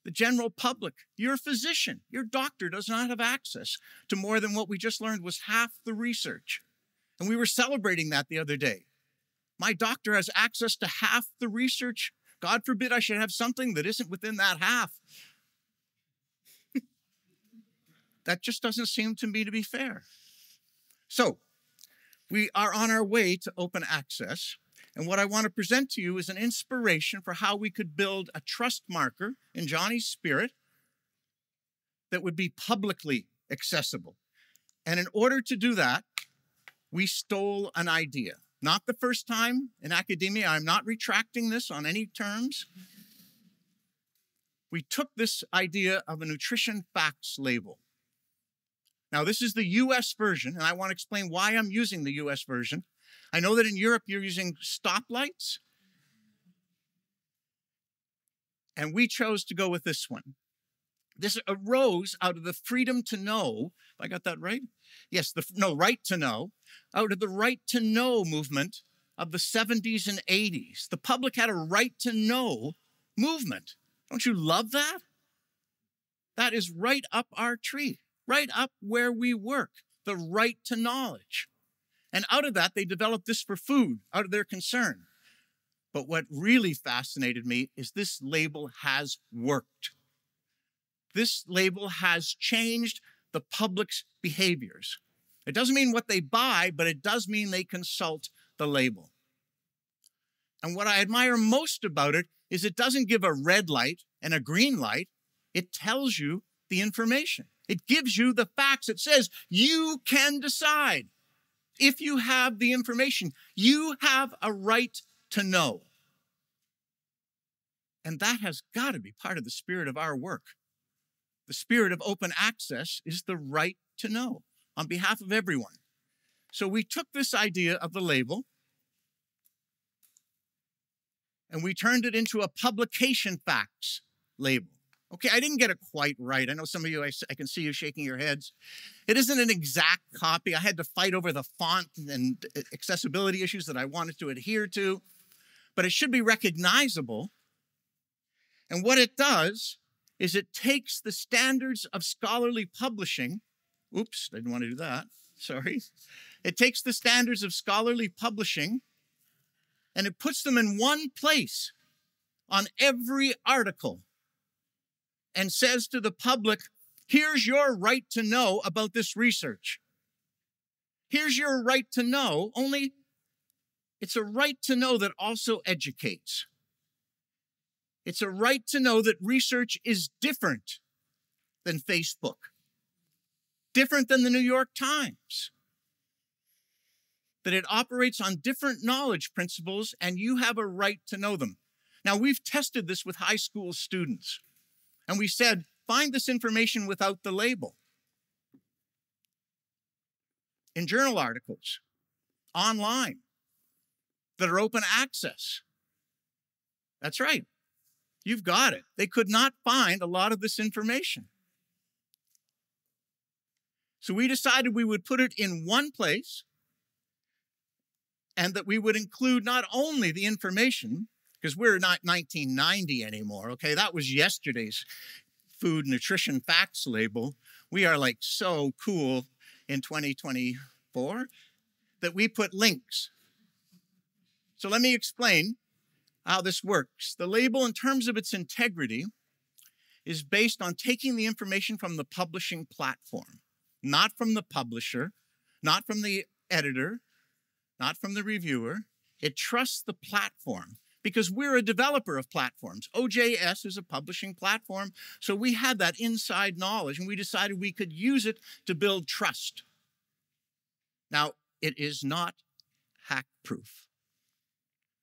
S4: the general public. Your physician, your doctor does not have access to more than what we just learned was half the research. And we were celebrating that the other day. My doctor has access to half the research. God forbid I should have something that isn't within that half. That just doesn't seem to me to be fair. So we are on our way to open access. And what I want to present to you is an inspiration for how we could build a trust marker in Johnny's spirit that would be publicly accessible. And in order to do that, we stole an idea. Not the first time in academia. I'm not retracting this on any terms. We took this idea of a nutrition facts label. Now, this is the US version, and I want to explain why I'm using the US version. I know that in Europe, you're using stoplights. And we chose to go with this one. This arose out of the freedom to know. I got that right? Yes, right to know. Out of the right to know movement of the 70s and 80s. The public had a right to know movement. Don't you love that? That is right up our tree, right up where we work, the right to knowledge. And out of that, they developed this for food, out of their concern. But what really fascinated me is this label has worked. This label has changed the public's behaviors. It doesn't mean what they buy, but it does mean they consult the label. And what I admire most about it is it doesn't give a red light and a green light. It tells you the information. It gives you the facts. It says you can decide. If you have the information, you have a right to know. And that has got to be part of the spirit of our work. The spirit of open access is the right to know on behalf of everyone. So we took this idea of the label and we turned it into a publication facts label. Okay, I didn't get it quite right. I know some of you, I can see you shaking your heads. It isn't an exact copy. I had to fight over the font and accessibility issues that I wanted to adhere to, but it should be recognizable. And what it does is it takes the standards of scholarly publishing. Oops, I didn't want to do that. Sorry. It takes the standards of scholarly publishing and it puts them in one place on every article and says to the public, here's your right to know about this research. Here's your right to know, only it's a right to know that also educates. It's a right to know that research is different than Facebook, different than the New York Times, that it operates on different knowledge principles and you have a right to know them. Now, we've tested this with high school students. And we said, find this information without the label. In journal articles, online that are open access. That's right. You've got it. They could not find a lot of this information. So we decided we would put it in one place and that we would include not only the information, because we're not 1990 anymore, okay? That was yesterday's food nutrition facts label. We are like so cool in 2024 that we put links. So let me explain how this works. The label, in terms of its integrity, is based on taking the information from the publishing platform, not from the publisher, not from the editor, not from the reviewer. It trusts the platform because we're a developer of platforms. OJS is a publishing platform, so we had that inside knowledge, and we decided we could use it to build trust. Now, it is not hack-proof.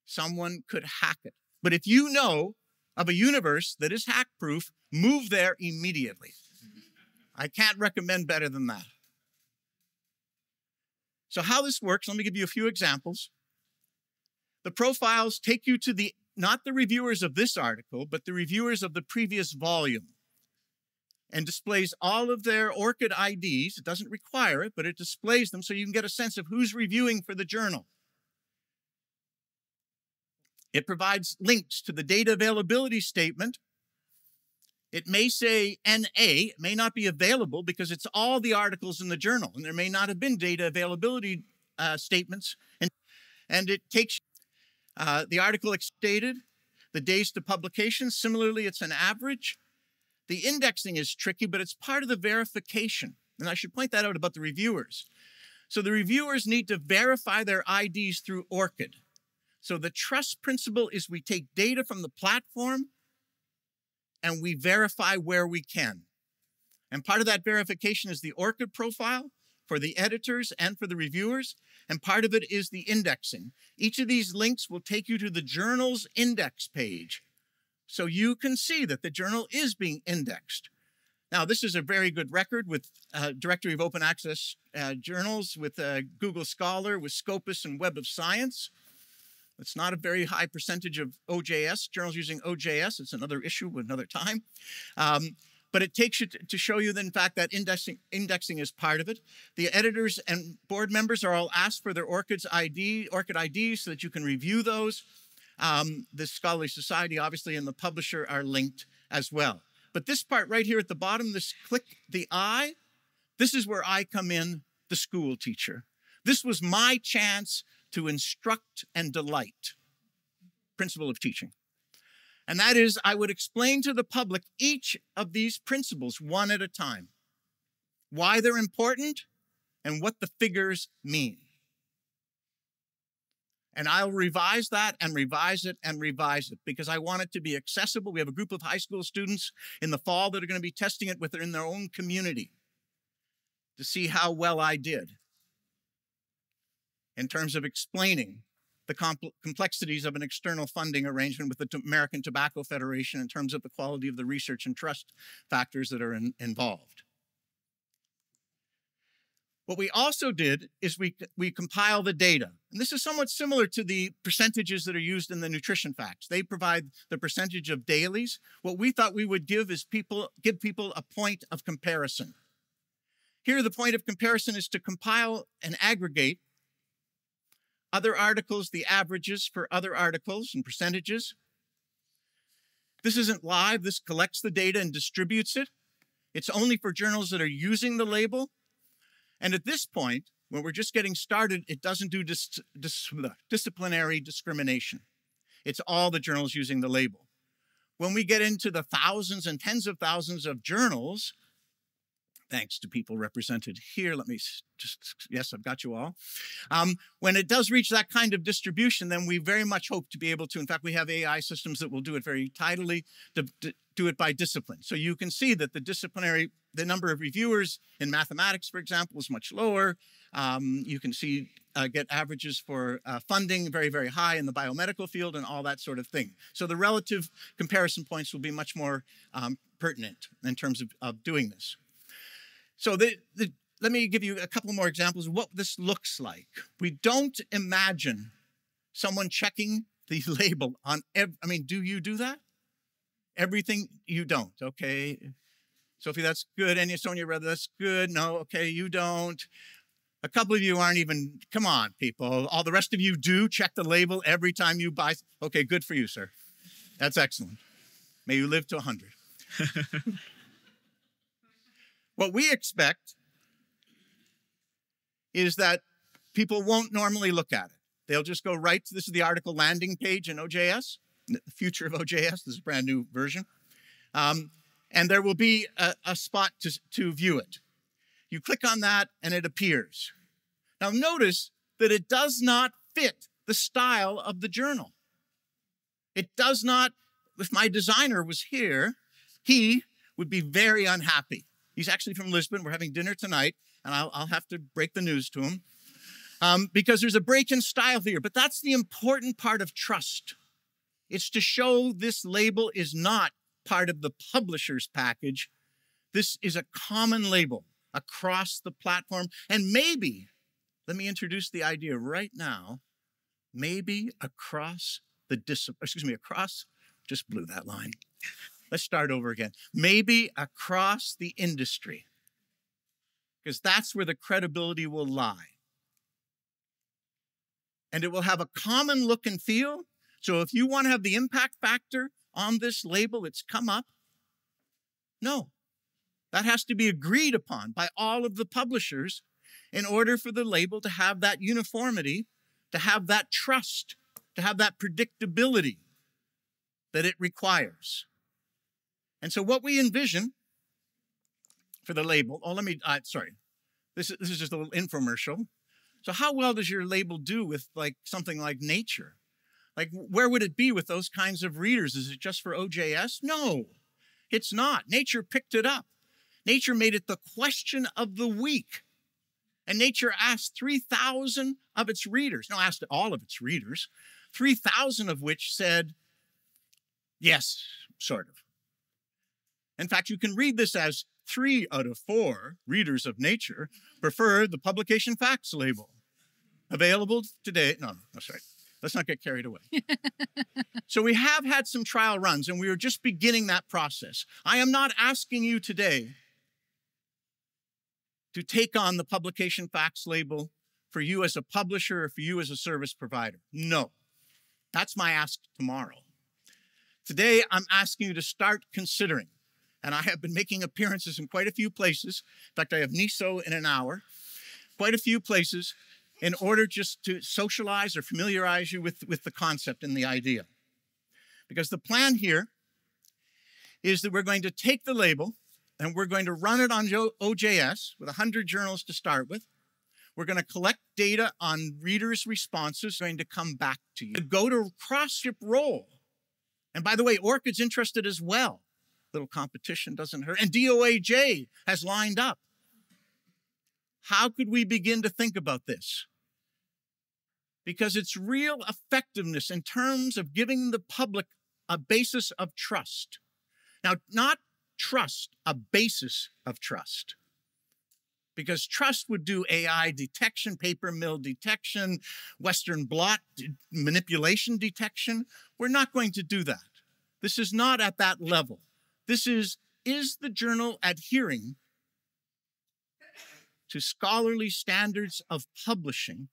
S4: Someone could hack it. But if you know of a universe that is hack-proof, move there immediately. I can't recommend better than that. So how this works, let me give you a few examples. The profiles take you to not the reviewers of this article, but the reviewers of the previous volume, and displays all of their ORCID IDs. It doesn't require it, but it displays them so you can get a sense of who's reviewing for the journal. It provides links to the data availability statement. It may say NA, it may not be available because it's all the articles in the journal, and there may not have been data availability statements. And it takes the article stated, the days to publication. Similarly, it's an average. The indexing is tricky, but it's part of the verification. And I should point that out about the reviewers. So the reviewers need to verify their IDs through ORCID. So the trust principle is we take data from the platform and we verify where we can. And part of that verification is the ORCID profile for the editors and for the reviewers, and part of it is the indexing. Each of these links will take you to the journal's index page, so you can see that the journal is being indexed. Now, this is a very good record with Directory of Open Access Journals, with Google Scholar, with Scopus and Web of Science. It's not a very high percentage of OJS, journals using OJS. It's another issue another time. But it takes you to show you that, in fact, that indexing is part of it. The editors and board members are all asked for their ORCID IDs so that you can review those. The Scholarly Society, obviously, and the publisher are linked as well. But this part right here at the bottom, this click the I, this is where I come in, the school teacher. This was my chance to instruct and delight. Principle of teaching. And that is, I would explain to the public each of these principles one at a time, why they're important and what the figures mean. And I'll revise that and revise it and revise it because I want it to be accessible. We have a group of high school students in the fall that are going to be testing it within their own community to see how well I did in terms of explaining the complexities of an external funding arrangement with the American Tobacco Federation in terms of the quality of the research and trust factors that are involved. What we also did is we compile the data. And this is somewhat similar to the percentages that are used in the nutrition facts. They provide the percentage of dailies. What we thought we would give is give people a point of comparison. Here, the point of comparison is to compile and aggregate other articles, the averages for other articles and percentages. This isn't live. This collects the data and distributes it. It's only for journals that are using the label. And at this point, when we're just getting started, it doesn't do disciplinary discrimination. It's all the journals using the label. When we get into the thousands and tens of thousands of journals, thanks to people represented here, let me yes, I've got you all. When it does reach that kind of distribution, then we very much hope to be able to, in fact, we have AI systems that will do it very tidily, to do it by discipline. So you can see that the number of reviewers in mathematics, for example, is much lower. You can see, get averages for funding very, very high in the biomedical field and all that sort of thing. So the relative comparison points will be much more pertinent in terms of doing this. So the let me give you a couple more examples of what this looks like. We don't imagine someone checking the label on I mean, do you do that? Everything you don't, okay. Sophie, that's good. And Sonia, rather, that's good. No, okay, you don't. A couple of you aren't even, come on, people. All the rest of you do check the label every time you buy. Okay, good for you, sir. That's excellent. May you live to 100. What we expect is that people won't normally look at it. They'll just go right to, this is the article landing page in OJS, the future of OJS. This is a brand new version. And there will be a spot to view it. You click on that and it appears. Now notice that it does not fit the style of the journal. It does not, if my designer was here, he would be very unhappy. He's actually from Lisbon. We're having dinner tonight, and I'll have to break the news to him because there's a break in style here. But that's the important part of trust. It's to show this label is not part of the publisher's package. This is a common label across the platform. And maybe, let me introduce the idea right now, maybe across the across, just blew that line. Let's start over again. Maybe across the industry, because that's where the credibility will lie. And it will have a common look and feel. So if you want to have the impact factor on this label, it's come up. No, that has to be agreed upon by all of the publishers in order for the label to have that uniformity, to have that trust, to have that predictability that it requires. And so what we envision for the label, this is just a little infomercial. So how well does your label do with like something like Nature? Like where would it be with those kinds of readers? Is it just for OJS? No, it's not. Nature picked it up. Nature made it the question of the week. And Nature asked 3,000 of its readers, asked all of its readers, 3,000 of which said, yes, sort of. In fact, you can read this as 3 out of 4 readers of Nature prefer the publication facts label. Available today. No, sorry. Let's not get carried away. So we have had some trial runs, and we are just beginning that process. I am not asking you today to take on the publication facts label for you as a publisher or for you as a service provider. No, that's my ask tomorrow. Today, I'm asking you to start considering, and I have been making appearances in quite a few places. In fact, I have NISO in an hour, quite a few places, in order just to socialize or familiarize you with the concept and the idea. Because the plan here is that we're going to take the label and we're going to run it on OJS with 100 journals to start with. We're going to collect data on readers' responses, going to come back to you. Go to cross-ship roll. And by the way, ORCID's interested as well. Little competition doesn't hurt. And DOAJ has lined up. How could we begin to think about this? Because it's real effectiveness in terms of giving the public a basis of trust. Now, not trust, a basis of trust. Because trust would do AI detection, paper mill detection, Western blot manipulation detection. We're not going to do that. This is not at that level. This is the journal adhering to scholarly standards of publishing?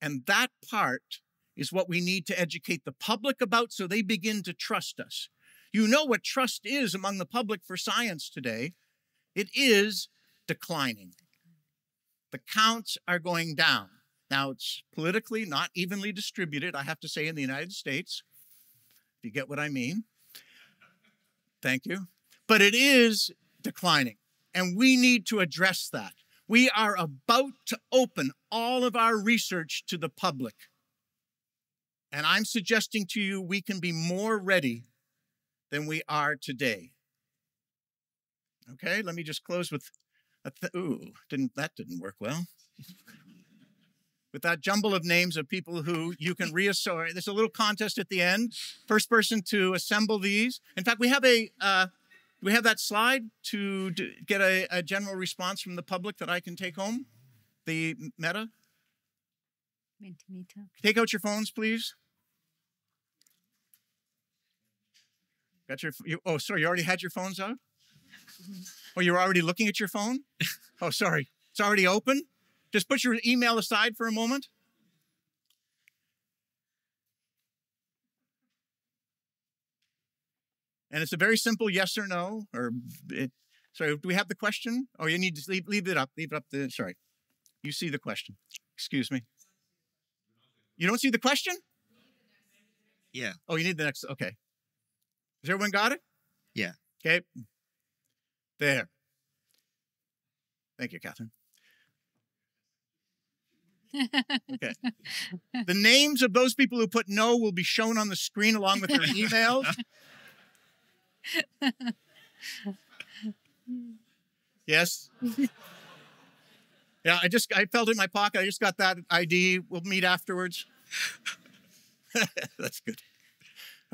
S4: And that part is what we need to educate the public about so they begin to trust us. You know what trust is among the public for science today. It is declining. The counts are going down. Now, it's politically not evenly distributed, I have to say, in the United States, if you get what I mean. Thank you. But it is declining, and we need to address that. We are about to open all of our research to the public. And I'm suggesting to you we can be more ready than we are today. Okay, let me just close with that didn't work well. With that jumble of names of people who you can reassort. There's a little contest at the end. First person to assemble these. In fact, we have a Do we have that slide to get a general response from the public that I can take home? The Meta?
S2: Mentimeter.
S4: Take out your phones, please. Got your, oh, sorry, you already had your phones out? Oh, you're already looking at your phone? Oh, sorry. It's already open? Just put your email aside for a moment. And it's a very simple yes or no. Sorry, do we have the question? Oh, you need to leave it up. Leave it up. Sorry. You see the question. Excuse me. You don't see the question?
S1: Yeah.
S4: Oh, you need the next. Okay. Has everyone got it?
S1: Yeah.
S4: Okay. There. Thank you, Catherine. Okay. The names of those people who put no will be shown on the screen along with their emails. Yes. Yeah, I felt it in my pocket. I just got that ID. We'll meet afterwards. That's good.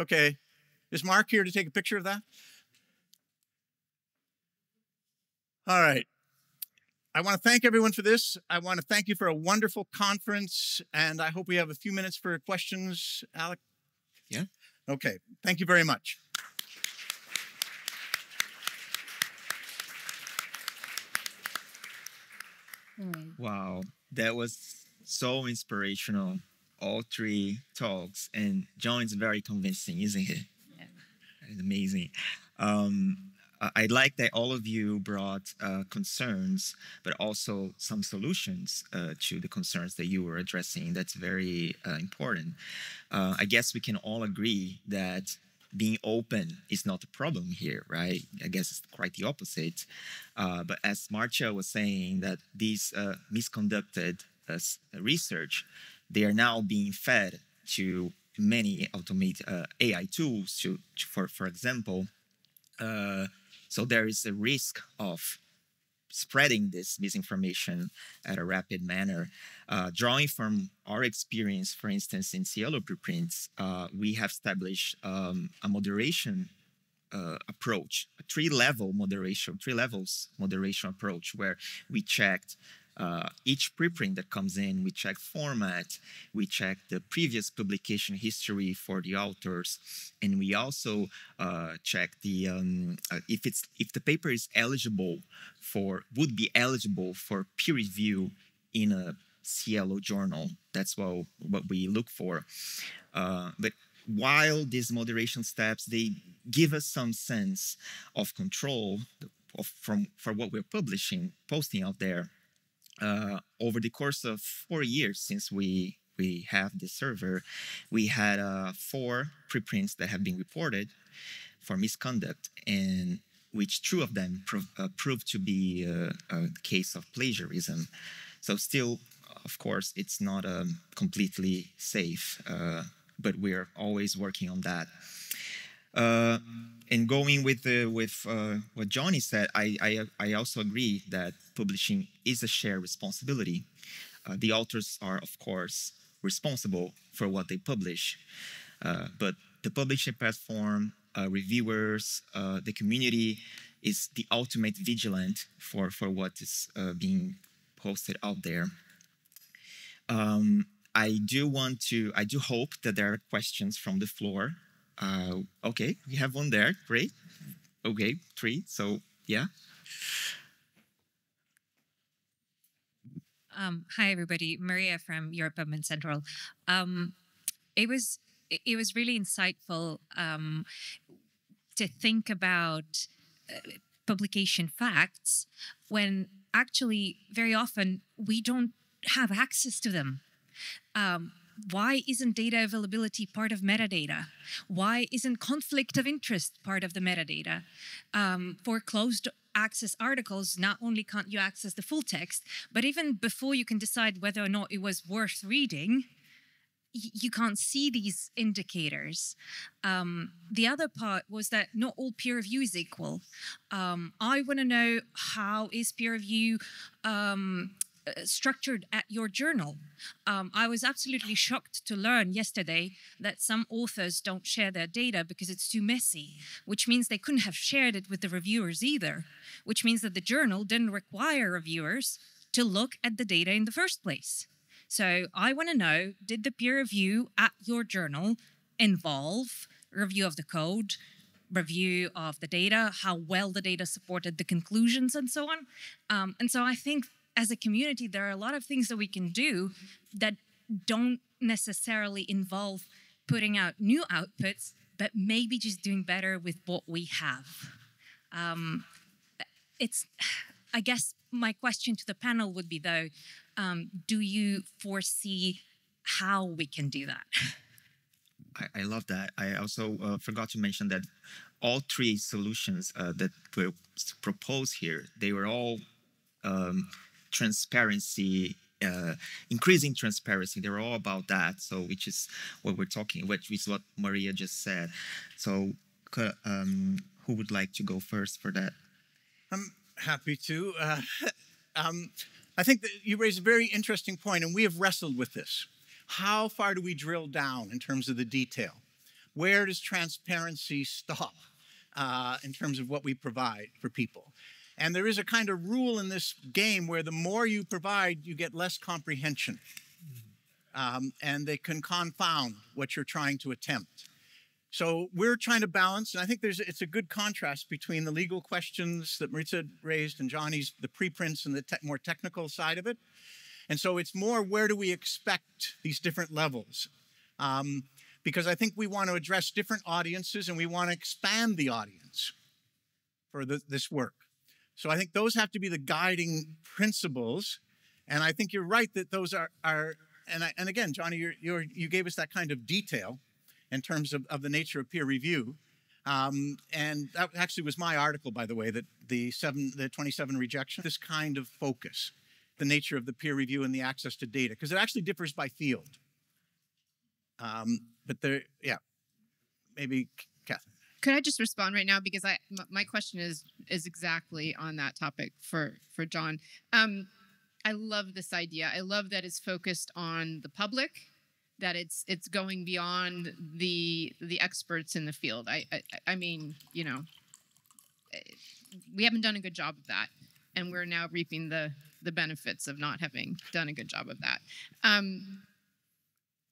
S4: Okay. Is Mark here to take a picture of that? All right. I want to thank everyone for this. I want to thank you for a wonderful conference, and I hope we have a few minutes for questions. Alec?
S1: Yeah.
S4: Okay. Thank you very much.
S1: Wow, that was so inspirational. All three talks, and John is very convincing, isn't he?
S2: Yeah.
S1: It's amazing. I like that all of you brought concerns, but also some solutions to the concerns that you were addressing. That's very important. I guess we can all agree that being open is not a problem here, right? I guess it's quite the opposite. But as Marcia was saying, that these misconducted research, they are now being fed to many automated AI tools, for example. So there is a risk of spreading this misinformation at a rapid manner. Drawing from our experience, for instance, in Cielo preprints, we have established a moderation approach, a three levels moderation approach, where we checked each preprint that comes in, we check format, we check the previous publication history for the authors, and we also check the if the paper is would be eligible for peer review in a Cielo journal. That's what we look for. But while these moderation steps, they give us some sense of control for what we're posting out there. Over the course of 4 years since we have this server, we had 4 preprints that have been reported for misconduct, and which 2 of them proved to be a case of plagiarism. So still, of course, it's not completely safe, but we're always working on that. And going with what Johnny said, I also agree that publishing is a shared responsibility. The authors are, of course, responsible for what they publish, but the publishing platform, reviewers, the community is the ultimate vigilant for what is being posted out there. I do hope that there are questions from the floor. Okay, we have one there. Great. Okay, 3. So yeah.
S5: Hi everybody, Maria from Europe Government Central. It was really insightful to think about publication facts when actually very often we don't have access to them. Why isn't data availability part of metadata? Why isn't conflict of interest part of the metadata? For closed access articles, not only can't you access the full text, but even before you can decide whether or not it was worth reading, you can't see these indicators. The other part was that not all peer review is equal. I want to know, how is peer review structured at your journal. I was absolutely shocked to learn yesterday that some authors don't share their data because it's too messy, which means they couldn't have shared it with the reviewers either, which means that the journal didn't require reviewers to look at the data in the first place. So I want to know, did the peer review at your journal involve review of the code, review of the data, how well the data supported the conclusions, and so on? And so I think as a community, there are a lot of things that we can do that don't necessarily involve putting out new outputs, but maybe just doing better with what we have. I guess my question to the panel would be, though, do you foresee how we can do that?
S1: I love that. I also forgot to mention that all three solutions that were proposed here, they were all transparency, increasing transparency. They're all about that. So, which is what we're talking, which is what Maria just said. So, who would like to go first for that?
S4: I'm happy to. I think that you raise a very interesting point, and we have wrestled with this. How far do we drill down in terms of the detail? Where does transparency stop in terms of what we provide for people? And there is a kind of rule in this game where the more you provide, you get less comprehension. And they can confound what you're trying to attempt. So we're trying to balance, and I think it's a good contrast between the legal questions that Maritza raised and Johnny's, the preprints and the more technical side of it. And so it's more, where do we expect these different levels? Because I think we want to address different audiences and we want to expand the audience for this work. So I think those have to be the guiding principles. And I think you're right that those are and again, Johnny, you gave us that kind of detail in terms of the nature of peer review. And that actually was my article, by the way, that the 27 rejection, this kind of focus, the nature of the peer review and the access to data, because it actually differs by field. But there, yeah, maybe Catherine.
S6: Could I just respond right now, because my question is exactly on that topic for John. I love this idea. I love that it's focused on the public, that it's going beyond the experts in the field. I mean, you know, we haven't done a good job of that, and we're now reaping the benefits of not having done a good job of that.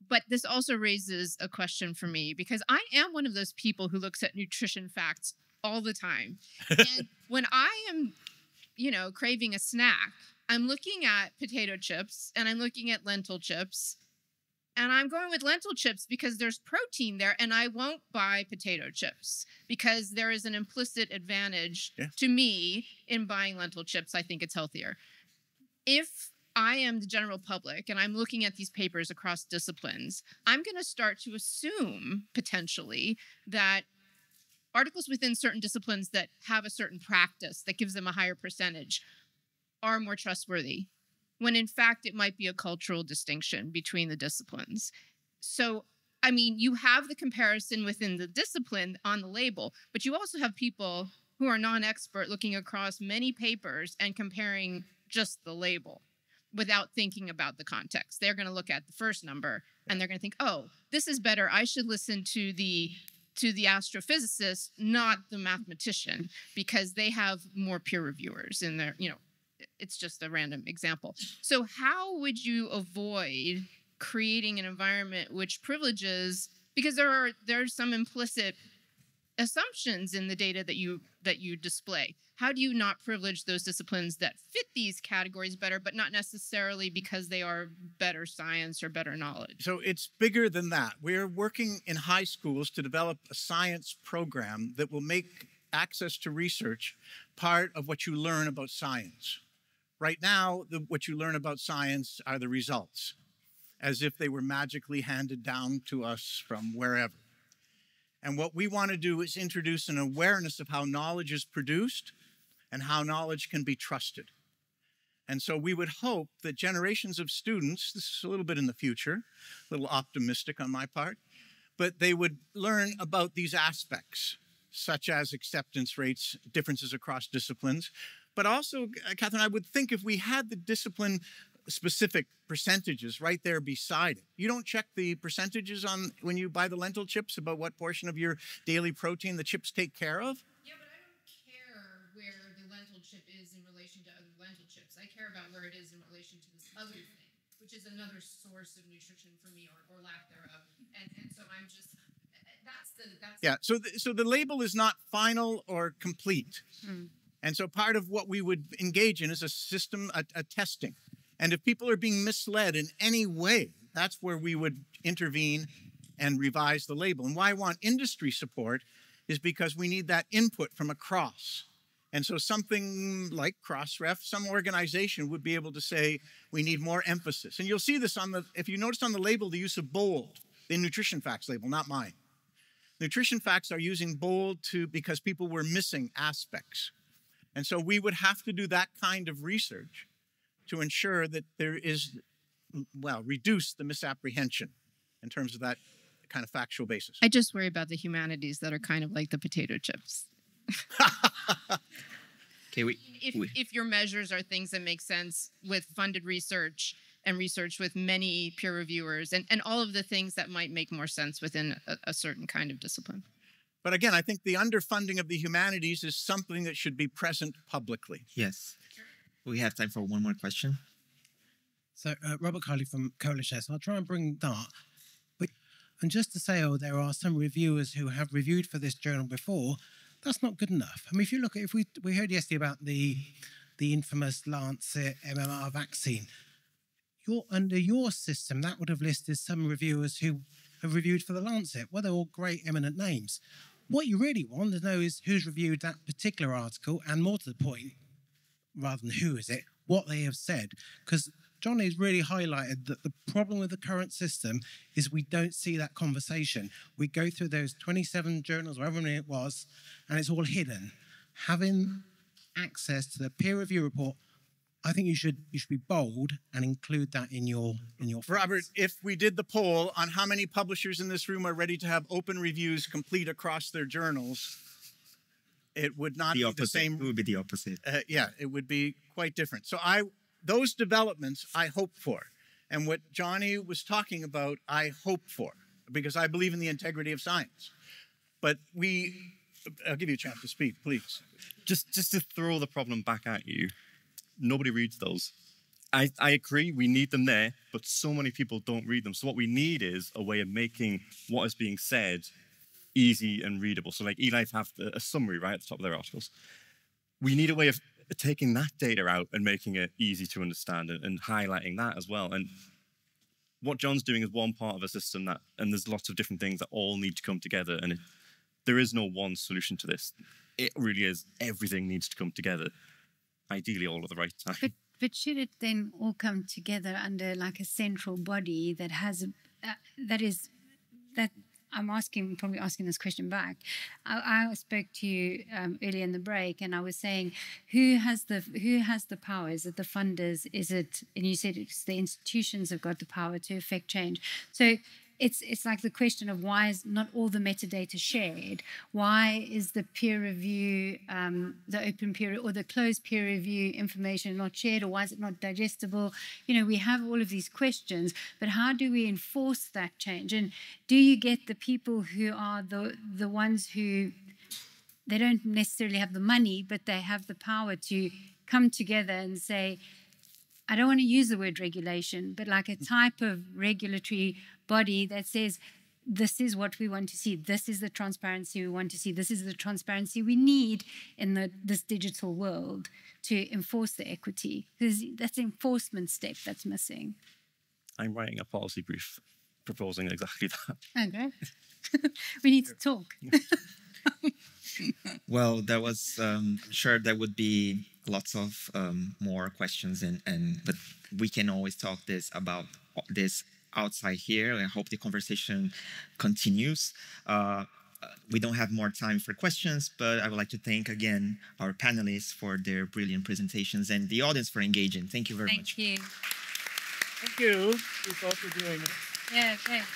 S6: But this also raises a question for me, because I am one of those people who looks at nutrition facts all the time. And when I am, you know, craving a snack, I'm looking at potato chips and I'm looking at lentil chips, and I'm going with lentil chips because there's protein there, and I won't buy potato chips because there is an implicit advantage to me in buying lentil chips. I think it's healthier. If I am the general public and I'm looking at these papers across disciplines, I'm going to start to assume potentially that articles within certain disciplines that have a certain practice that gives them a higher percentage are more trustworthy, when in fact it might be a cultural distinction between the disciplines. So, I mean, you have the comparison within the discipline on the label, but you also have people who are non-expert looking across many papers and comparing just the label without thinking about the context. They're going to look at the first number and they're going to think, oh, this is better. I should listen to the astrophysicist, not the mathematician, because they have more peer reviewers in their, you know, it's just a random example. So how would you avoid creating an environment which privileges, because there are some implicit assumptions in the data that you display. How do you not privilege those disciplines that fit these categories better, but not necessarily because they are better science or better knowledge?
S4: So it's bigger than that. We're working in high schools to develop a science program that will make access to research part of what you learn about science. Right now, what you learn about science are the results, as if they were magically handed down to us from wherever. And what we want to do is introduce an awareness of how knowledge is produced and how knowledge can be trusted. And so we would hope that generations of students, this is a little bit in the future, a little optimistic on my part, but they would learn about these aspects, such as acceptance rates, differences across disciplines, But also, Catherine, I would think if we had the discipline specific percentages right there beside it. You don't check the percentages on when you buy the lentil chips about what portion of your daily protein the chips take care of?
S6: Yeah, but I don't care where the lentil chip is in relation to other lentil chips. I care about where it is in relation to this other thing, which is another source of nutrition for me, or lack thereof. And so I'm just,
S4: yeah, so the label is not final or complete. And so part of what we would engage in is a system, a testing. And if people are being misled in any way, that's where we would intervene and revise the label. And why I want industry support is because we need that input from across. And so something like Crossref, some organization would be able to say, we need more emphasis. And you'll see this on the, if you noticed on the label, the use of bold, the nutrition facts label, not mine. Nutrition facts are using bold because people were missing aspects. And so we would have to do that kind of research to ensure that there is, well, reduce the misapprehension in terms of that kind of factual basis.
S6: I just worry about the humanities that are kind of like the potato chips.
S1: Okay,
S6: if your measures are things that make sense with funded research and research with many peer reviewers and all of the things that might make more sense within a certain kind of discipline.
S4: But again, I think the underfunding of the humanities is something that should be present publicly.
S1: Yes. We have time for one more question.
S7: So, Robert Carley from Coalition S. I'll try and bring that. And just to say, there are some reviewers who have reviewed for this journal before, that's not good enough. I mean, if you look at, we heard yesterday about the infamous Lancet MMR vaccine. Under your system, that would have listed some reviewers who have reviewed for the Lancet. Well, they're all great, eminent names. What you really want to know is who's reviewed that particular article, and more to the point, rather than who is it, what they have said. Because John has really highlighted that the problem with the current system is we don't see that conversation. We go through those 27 journals, whatever many it was, and it's all hidden. Having access to the peer review report, I think you should be bold and include that in your
S4: Robert, if we did the poll on how many publishers in this room are ready to have open reviews complete across their journals, it would not be the same.
S1: It would be the opposite.
S4: Yeah, it would be quite different. So those developments I hope for. And what Johnny was talking about, I hope for, because I believe in the integrity of science. But I'll give you a chance to speak, please.
S3: Just to throw the problem back at you, nobody reads those. I agree, we need them there, but so many people don't read them. So what we need is a way of making what is being said easy and readable. So like eLife have a summary right at the top of their articles. We need a way of taking that data out and making it easy to understand and highlighting that as well. And what John's doing is one part of a system and there's lots of different things that all need to come together. And there is no one solution to this. It really is, everything needs to come together, ideally all at the right time.
S2: But should it then all come together under like a central body that has that I'm probably asking this question back. I spoke to you earlier in the break, and I was saying, who has the power? Is it the funders? Is it? And you said it's the institutions have got the power to affect change. So it's like the question of why is not all the metadata shared? Why is the peer review, the open peer or the closed peer review information not shared, or why is it not digestible? You know, we have all of these questions, but how do we enforce that change? And do you get the people who are the ones who they don't necessarily have the money, but they have the power to come together and say, I don't want to use the word regulation, but like a type of regulatory body that says, this is what we want to see. This is the transparency we want to see. This is the transparency we need in this digital world to enforce the equity. Because that's the enforcement step that's missing.
S3: I'm writing a policy brief proposing exactly that.
S2: Okay. We need to talk.
S1: Well, there was sure there would be lots of more questions, but we can always talk about this outside here. I hope the conversation continues. We don't have more time for questions, but I would like to thank again our panelists for their brilliant presentations and the audience for engaging. Thank you very much.
S2: Thank you.
S4: Thank you both for doing it.
S2: Yeah, thanks.